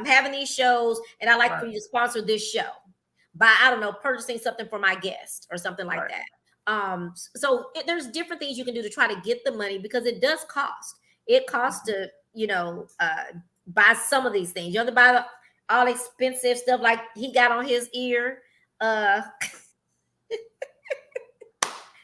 having these shows and I'd like for you to sponsor this show by, I don't know, purchasing something for my guest or something like that. So there's different things you can do to try to get the money, because it does cost. It costs to, buy some of these things. You have to buy the all expensive stuff like he got on his ear.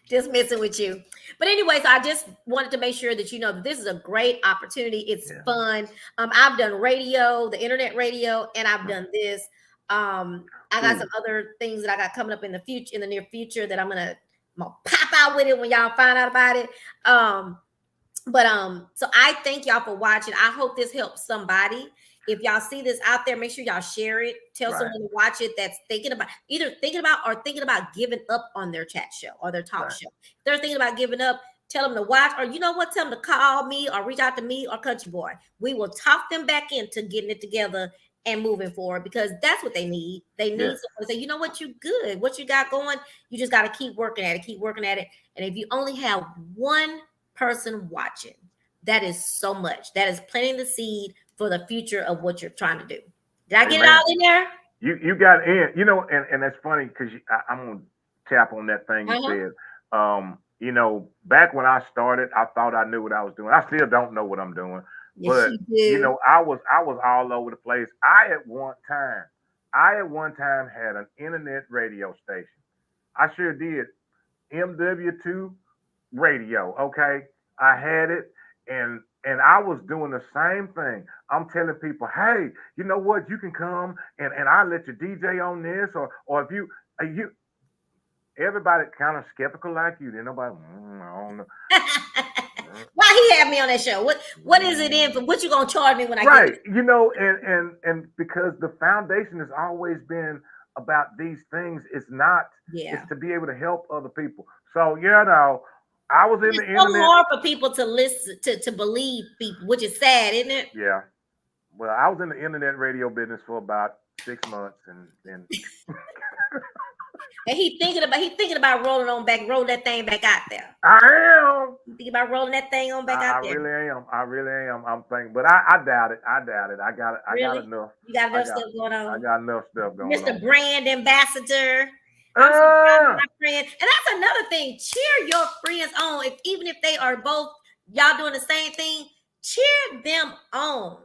Just messing with you. But anyways, I just wanted to make sure that you know that this is a great opportunity. It's fun. I've done radio, the internet radio, and I've done this. I got some other things that I got coming up in the near future that I'm gonna pop out with it when y'all find out about it. So I thank y'all for watching. I hope this helps somebody. If y'all see this out there, make sure y'all share it. Tell someone to watch it that's thinking about giving up on their chat show or their talk show. If they're thinking about giving up, tell them to watch, or you know what? Tell them to call me or reach out to me or Country Boy. We will talk them back into getting it together and moving forward, because that's what they need. They need someone to say, you know what, you good. What you got going, you just got to keep working at it. And if you only have one person watching, that is so much. That is planting the seed for the future of what you're trying to do. Did I get it all in there? You got in, and that's funny because I'm gonna tap on that thing you said. Back when I started, I thought I knew what I was doing. I still don't know what I'm doing, but I was all over the place. I at one time had an internet radio station. I sure did. MW2 radio. Okay, I had it, and I was doing the same thing. I'm telling people, hey, you know what? You can come and I'll let you DJ on this, or if you everybody kind of skeptical like you. Then nobody, I don't know. Why he had me on that show? What is it in for? What you gonna charge me when I get it? And because the foundation has always been about these things. It's not. It's to be able to help other people. So I was in the internet. It's so hard for people to listen to believe people, which is sad, isn't it? Yeah. Well, I was in the internet radio business for about 6 months, and then. And he thinking about rolling that thing back out there. I am. Think about rolling that thing on back out I there. really am. I really am. I'm thinking, but I doubt it. I doubt it. I got Really? enough. You got I enough got stuff going I on. got enough stuff going Mr. on. Brand Ambassador. I'm so proud of Uh, my friend. And that's another thing. Cheer your friends on. Even if they are both y'all doing the same thing, cheer them on.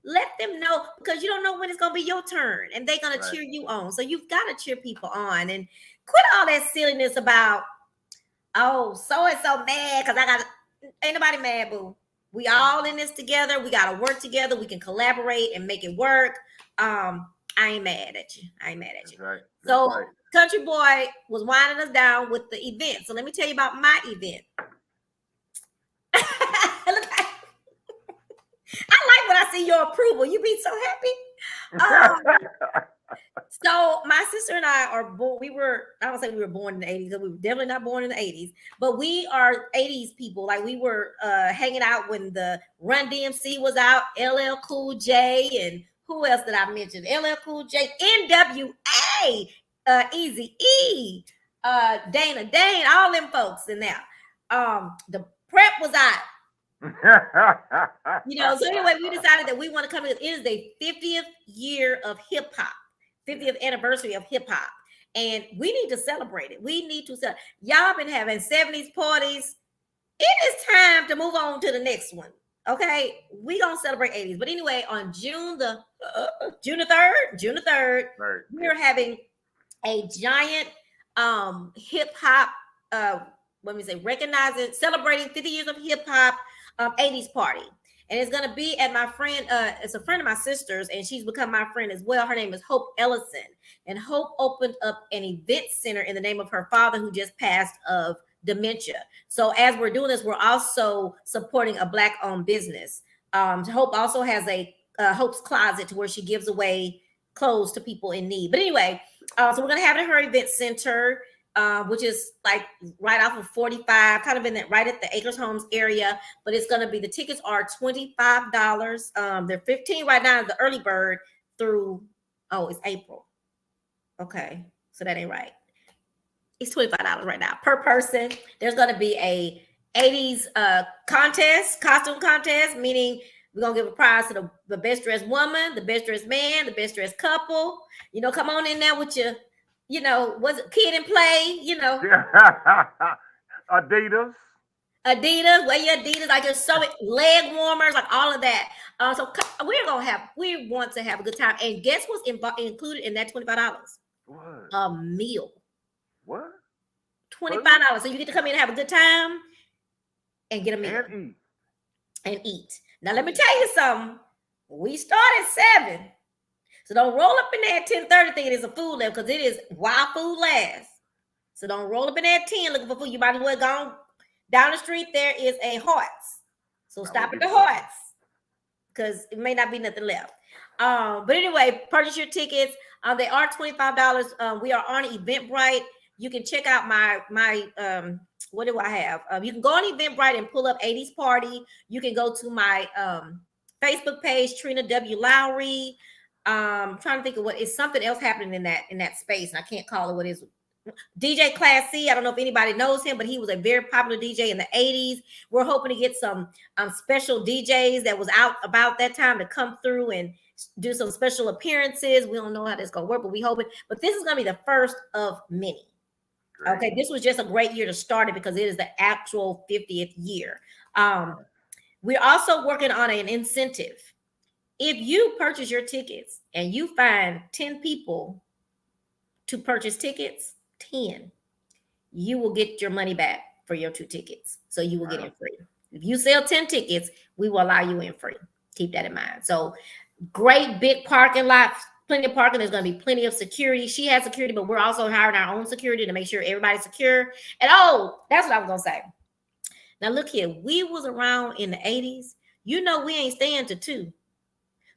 Let them know because you don't know when it's gonna be your turn and they're gonna right. cheer you on. So you've got to cheer people on and quit all that silliness about oh so and so mad because I got ain't nobody mad, boo. We all in this together. We gotta work together. We can collaborate and make it work. I ain't mad at you. I ain't mad at you. That's right. That's So right. Country Boy was winding us down with the event. So let me tell you about my event. I like when I see your approval. You be so happy. So my sister and I are born. I don't say we were born in the 80s because we were definitely not born in the 80s, but we are 80s people. Like we were hanging out when the Run DMC was out, LL Cool J, and who else did I mention? LL Cool J, NWA, Easy E, Dana Dane, all them folks in there. The prep was out. So anyway, we decided that we want to come in. It is the 50th year of hip hop. 50th anniversary of hip hop, and we need to celebrate it. We need to celebrate. Y'all been having 70s parties. It is time to move on to the next one. Okay, we gonna celebrate 80s, but anyway, on June the 3rd, Right. we're having a giant hip hop. Let me say, recognizing celebrating 50 years of hip hop 80s party. And it's gonna be at my friend. It's a friend of my sister's, and she's become my friend as well. Her name is Hope Ellison, and Hope opened up an event center in the name of her father, who just passed of dementia. So as we're doing this, we're also supporting a Black-owned business. Hope also has a Hope's Closet, to where she gives away clothes to people in need. But anyway, so we're gonna have it at her event center. Which is like right off of 45, kind of in that right at the Acres Homes area. But it's going to be, the tickets are $25. They're 15 right now, the early bird through, it's April. Okay, so that ain't right. It's $25 right now per person. There's going to be a 80s costume contest, meaning we're going to give a prize to the best dressed woman, the best dressed man, the best dressed couple. Come on in there with your was it Kid and Play, Adidas. Wear your Adidas, like your leg warmers, like all of that. So we want to have a good time. And guess what's included in that $25? What? A meal. What? $25. So you get to come in and have a good time and get a meal. And eat. Now let me tell you something. We start at 7. So don't roll up in there at 10:30 thinking it's a food left, because it is while food lasts. So don't roll up in there at 10 looking for food. You might as well go down the street. There is a Hearts. So stop at the Hearts, because it may not be nothing left. But anyway, purchase your tickets. They are $25. We are on Eventbrite. You can check out my what do I have? You can go on Eventbrite and pull up 80s Party. You can go to my Facebook page, Trina W. Lowry. Trying to think of what is something else happening in that space, and I can't call it what is. DJ Class C. I don't know if anybody knows him, but he was a very popular DJ in the 80s. We're hoping to get some special DJs that was out about that time to come through and do some special appearances. We don't know how this is gonna work, but we hope it. But this is gonna be the first of many. Great. Okay, this was just a great year to start it, because it is the actual 50th year. We're also working on an incentive. If you purchase your tickets and you find 10 people to purchase tickets, 10, you will get your money back for your 2 tickets. So you will get in free. If you sell 10 tickets, we will allow you in free. Keep that in mind. So great big parking lot, plenty of parking. There's going to be plenty of security. She has security, but we're also hiring our own security to make sure everybody's secure. And that's what I was going to say. Now look here, we was around in the 80s. We ain't staying to 2.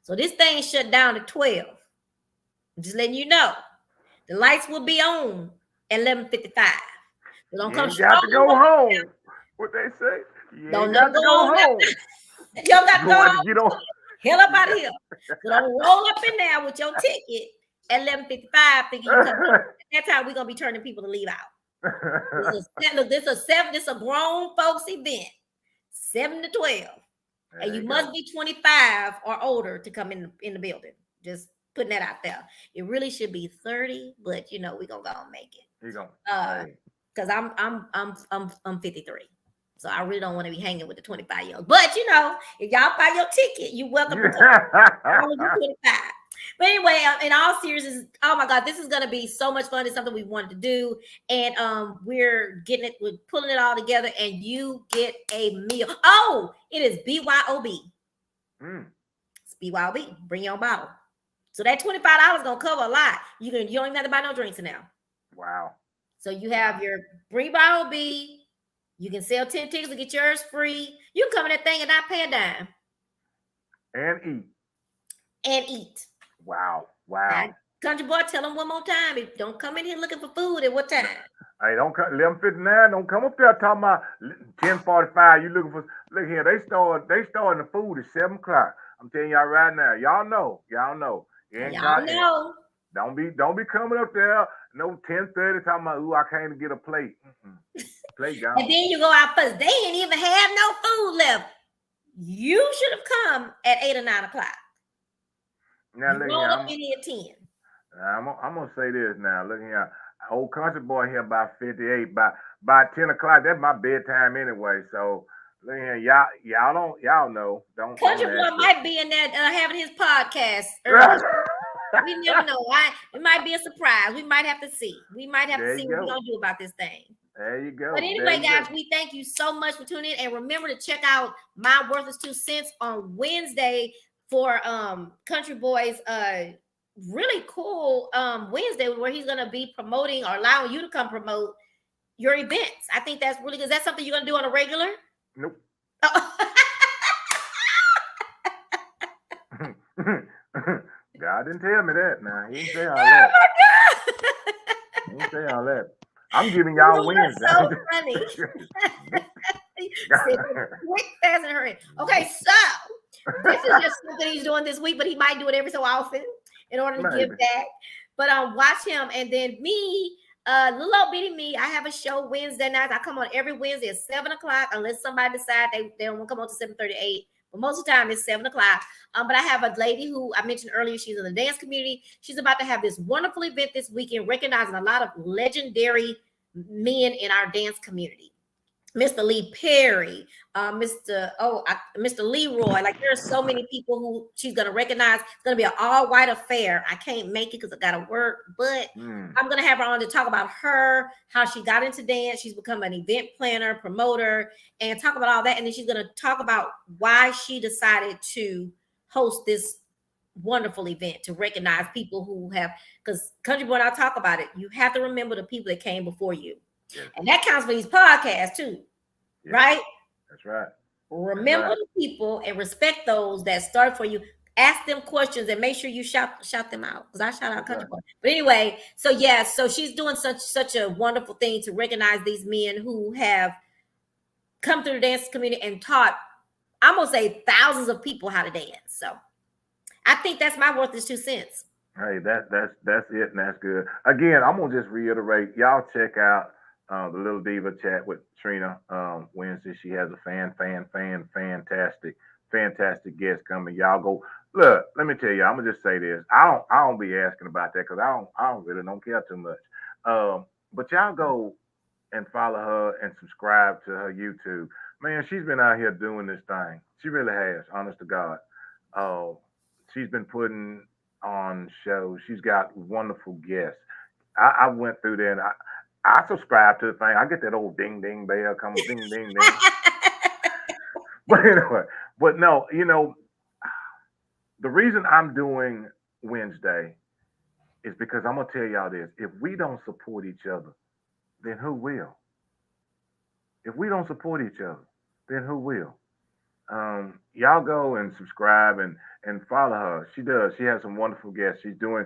So this thing shut down at 12. I'm just letting you know. The lights will be on at 11:55. So don't come. You got to go home. What they say? You don't got to go home. You don't got to go home. Get on. Hell up out of here. So don't roll up in there with your ticket at 11:55 thinking you come. At that time, we're gonna be turning people to leave out. This is a seven. This is a grown folks event, 7 to 12, and There you you must go. be 25 or older to come in the building. Just putting that out there. It really should be 30, but we're gonna go and make it. You going Uh, hey. because I'm 53. So I really don't want to be hanging with the 25-year-olds. But if y'all buy your ticket, you're welcome to come. I was 25. But anyway, in all seriousness, oh my God, this is gonna be so much fun. It's something we wanted to do, and we're pulling it all together, and you get a meal. Oh, it is BYOB. Mm, It's BYOB. Bring your own bottle. So that $25 gonna cover a lot. You don't even have to buy no drinks now. wow. So you Wow. have your BYOB. You can sell 10 tickets to get yours free. You can come in that thing and not pay a dime And eat. and eat. Wow. Now, Wow. country boy, tell them one more time. Don't come in here looking for food at what time? Hey, don't come 11:59. Don't come up there talking about 10:45. You looking for? Look here. They starting the food at 7 o'clock. I'm telling y'all right now. Y'all know. Y'all know. You ain't Y'all got. know. Don't be coming up there. No 10:30 talking about. Ooh, I came to get a plate. Plate And gone. then you go out first. They ain't even have no food left. You should have come at 8 or 9 o'clock. Now You look here. roll up in here at 10. I'm gonna say this now. Look here. Old country boy here about 58. By 10 o'clock, that's my bedtime anyway. So look here, y'all know. Don't Country ask boy it. might be in there having his podcast early. We never know. It might be a surprise. We might have to see. We might have to There see you what we're go. gonna do about this thing. There you But go. There anyway, you go. guys, we thank you so much for tuning in. And remember to check out My Worthless 2 Cents on Wednesday for Country Boy's really cool Wednesday, where he's gonna be promoting or allowing you to come promote your events. I think that's really good. Is that something you're gonna do on a regular? Nope. God didn't tell me that. Now he didn't say all Oh that. my God. He didn't say all that. I'm giving You y'all are wins. so funny. Quick, fast, and hurry. Okay, so this is just something he's doing this week, but he might do it every so often in order to give Maybe. back. But watch him, and then me, little old bitty me. I have a show Wednesday nights. I come on every Wednesday at 7 o'clock, unless somebody decide they don't want to come on to 7:38. But most of the time it's 7 o'clock. But I have a lady who I mentioned earlier. She's in the dance community. She's about to have this wonderful event this weekend, recognizing a lot of legendary men in our dance community. Mr. Lee Perry, Mr. Leroy. Like, there are so many people who she's gonna recognize. It's gonna be an all-white affair. I can't make it because I gotta work, but I'm gonna have her on to talk about her, how she got into dance. She's become an event planner, promoter, and talk about all that. And then she's gonna talk about why she decided to host this wonderful event to recognize people who have, because Country Boy and I talk about it. You have to remember the people that came before you. Yes. And that counts for these podcasts too, Yes. right? That's right. Remember the people and respect those that start for you. Ask them questions and make sure you shout them out, because I shout out Country Boy. But anyway, so she's doing such a wonderful thing to recognize these men who have come through the dance community and taught, I'm gonna say, thousands of people how to dance. So I think that's my worthless 2 cents. Hey, that's it, and that's good. Again, I'm gonna just reiterate, y'all check out the Little Diva chat with Trina Wednesday. She has a fantastic guest coming. Y'all go look. Let me tell you, I'm gonna just say this. I don't be asking about that because I don't really don't care too much. But y'all go and follow her and subscribe to her YouTube. Man, she's been out here doing this thing. She really has, honest to God. Uh, she's been putting on shows. She's got wonderful guests. I went through there and I subscribe to the thing. I get that old ding ding bell come ding ding ding. But anyway, but no, the reason I'm doing Wednesday is because I'm gonna tell y'all this. If we don't support each other, then who will? If we don't support each other, then who will? Y'all go and subscribe and follow her. She does. She has some wonderful guests. She's doing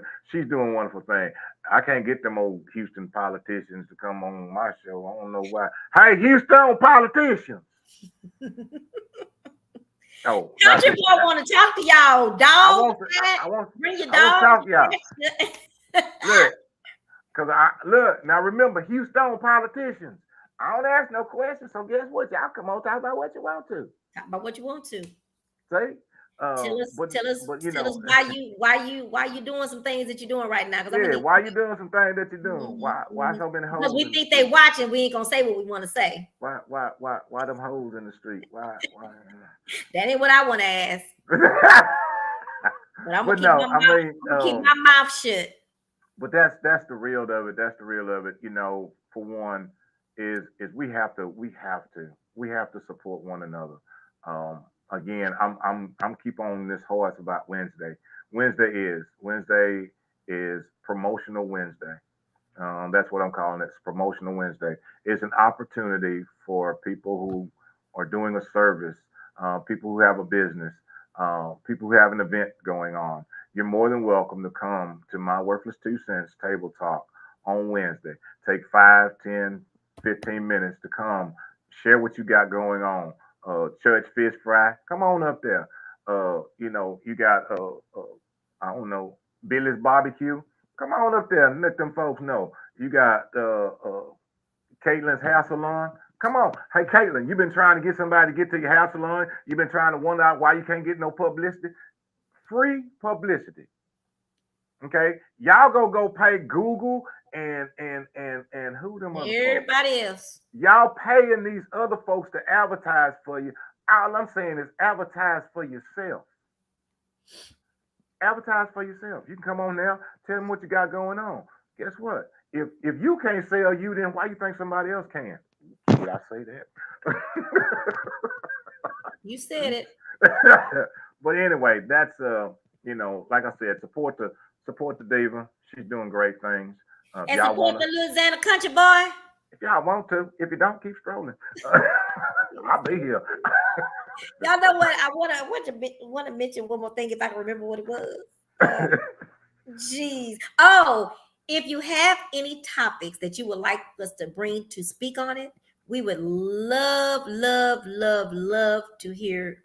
wonderful things. I can't get them old Houston politicians to come on my show. I don't know why. Hey, Houston politicians. Oh, Country Boy want to talk to y'all, I dog. want to. I want. Bring your I want to dog. talk to y'all. Look, Cause I look now. Remember, Houston politicians. I don't ask no questions. So guess what? Y'all come on, talk about what you want to. Talk about what you want to. See? Tell us, But tell us, you tell us know, why you doing some things that you're doing right now. Because I'm gonna yeah. need. Why you doing some things that you're doing? Mhm, Why mhm. so many Because hoes we in the think they street? watching, we ain't gonna say what we want to say. Why them hoes in the street? Why? That ain't what I want to ask. But But no, I mean, I'm gonna keep my mouth shut. but that's the real of it. That's the real of it. For one, is we have to support one another. Again, I'm keep on this horse about Wednesday. Wednesday is promotional Wednesday. That's what I'm calling it. It's promotional Wednesday. It's an opportunity for people who are doing a service, people who have a business, people who have an event going on. You're more than welcome to come to my Worthless Two Cents Table Talk on Wednesday. Take 5, 10, 15 minutes to come, share what you got going on. Church fish fry, come on up there. You got I don't know, Billy's barbecue. Come on up there and let them folks know. You got Caitlin's hair salon. Come on. Hey, Caitlin, you've been trying to get somebody to get to your hair salon. You've been trying to wonder out why you can't get no publicity. Free publicity. Okay? Y'all go pay Google and who them other folks? Everybody else. Y'all paying these other folks to advertise for you. All I'm saying is advertise for yourself. Advertise for yourself. You can come on now, tell them what you got going on. Guess what? If you can't sell you, then why you think somebody else can? Did I say that? You said it. But anyway, that's like I said, support the diva. She's doing great things. If And y'all support wanna, the Louisiana country boy. if y'all want to, if you don't, keep strolling. I'll be here. Y'all know what? I want to mention one more thing if I can remember what it was. Jeez. Oh, if you have any topics that you would like us to bring to speak on it, we would love, love, love, love to hear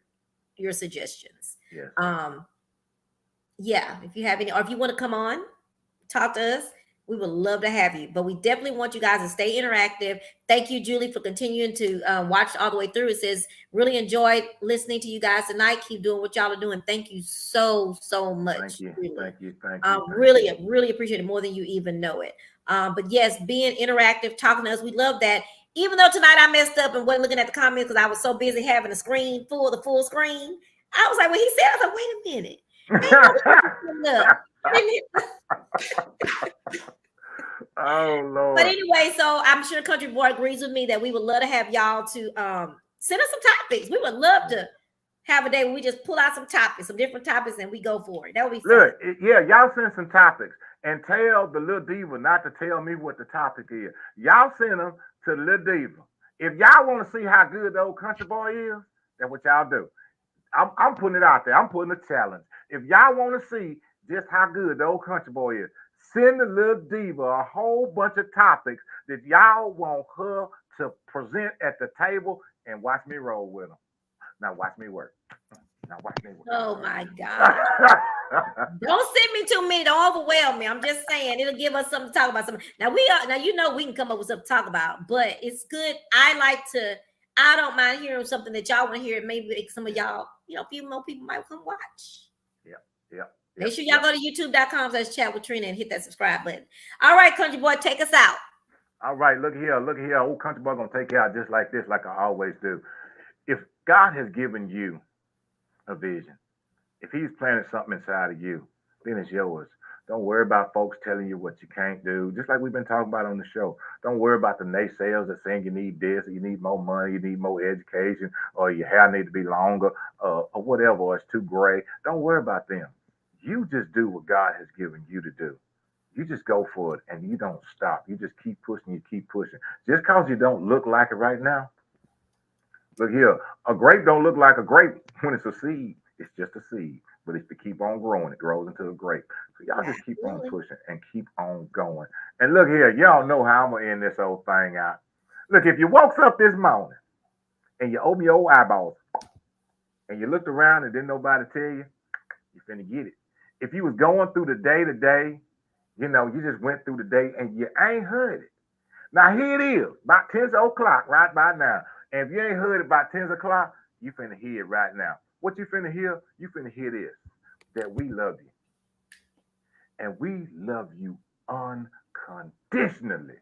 your suggestions. Yes. Yeah, if you have any, or if you want to come on, talk to us, we would love to have you. But we definitely want you guys to stay interactive. Thank you, Julie, for continuing to watch all the way through. It says, really enjoyed listening to you guys tonight. Keep doing what y'all are doing. Thank you so, so Thank much. you. Really. Thank you. Really, really appreciate it more than you even know it. But yes, being interactive, talking to us, we love that. Even though tonight I messed up and wasn't looking at the comments because I was so busy having the screen the full screen. I was like, when he said, I was like, wait a minute. Oh But Lord. anyway, so I'm sure Country Boy agrees with me that we would love to have y'all to send us some topics. We would love to have a day where we just pull out some topics, some different topics, and we go for it. That would be fun. Look, yeah, y'all send some topics and tell the little diva not to tell me what the topic is. Y'all send them to the little diva. If y'all want to see how good the old country boy is, that's what y'all do. I'm putting it out there. I'm putting a challenge. If y'all want to see just how good the old country boy is, send the little diva a whole bunch of topics that y'all want her to present at the table and watch me roll with them. Now watch me work. Now watch me work. Oh my God. Don't send me too many. Don't overwhelm me. I'm just saying it'll give us something to talk about. Now we can come up with something to talk about, but it's good. I don't mind hearing something that y'all want to hear. Maybe some of y'all, a few more people might come watch. Yeah. Make sure y'all go to youtube.com/chat with Trina and hit that subscribe button. All right, country boy, take us out. All right, look here. Old country boy gonna take care of just like this, like I always do. If God has given you a vision, if He's planted something inside of you, then it's yours. Don't worry about folks telling you what you can't do. Just like we've been talking about on the show. Don't worry about the naysayers that saying you need this, or you need more money, you need more education, or your hair need to be longer, or whatever, or it's too gray. Don't worry about them. You just do what God has given you to do. You just go for it and you don't stop. You just keep pushing, you keep pushing. Just because you don't look like it right now, look here, a grape don't look like a grape when it's a seed. It's just a seed. But if you keep on growing, it grows into a grape. So y'all just keep on pushing and keep on going. And look here, y'all know how I'm gonna end this whole thing out. Look, if you woke up this morning and you open your eyeballs and you looked around and didn't nobody tell you, you finna get it. If you was going through the day to day, You just went through the day and you ain't heard it. Now here it is, about 10 o'clock right by now. And if you ain't heard it by 10 o'clock, you finna hear it right now. What you finna hear? You finna hear this, that we love you. And we love you unconditionally.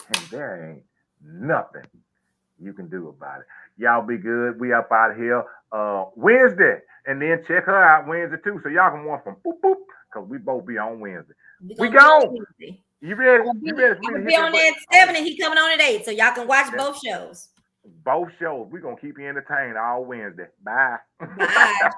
And there ain't nothing you can do about it. Y'all be good. We up out of here Wednesday. And then check her out Wednesday too. So y'all can watch from boop boop. Because we both be on Wednesday. We're We gonna be on gone. Wednesday. You ready? I'm You ready for me to gonna be hit that on button? at 7 and he coming on at 8. So y'all can watch That's both shows. both shows. We're gonna keep you entertained all Wednesday. Bye. Bye.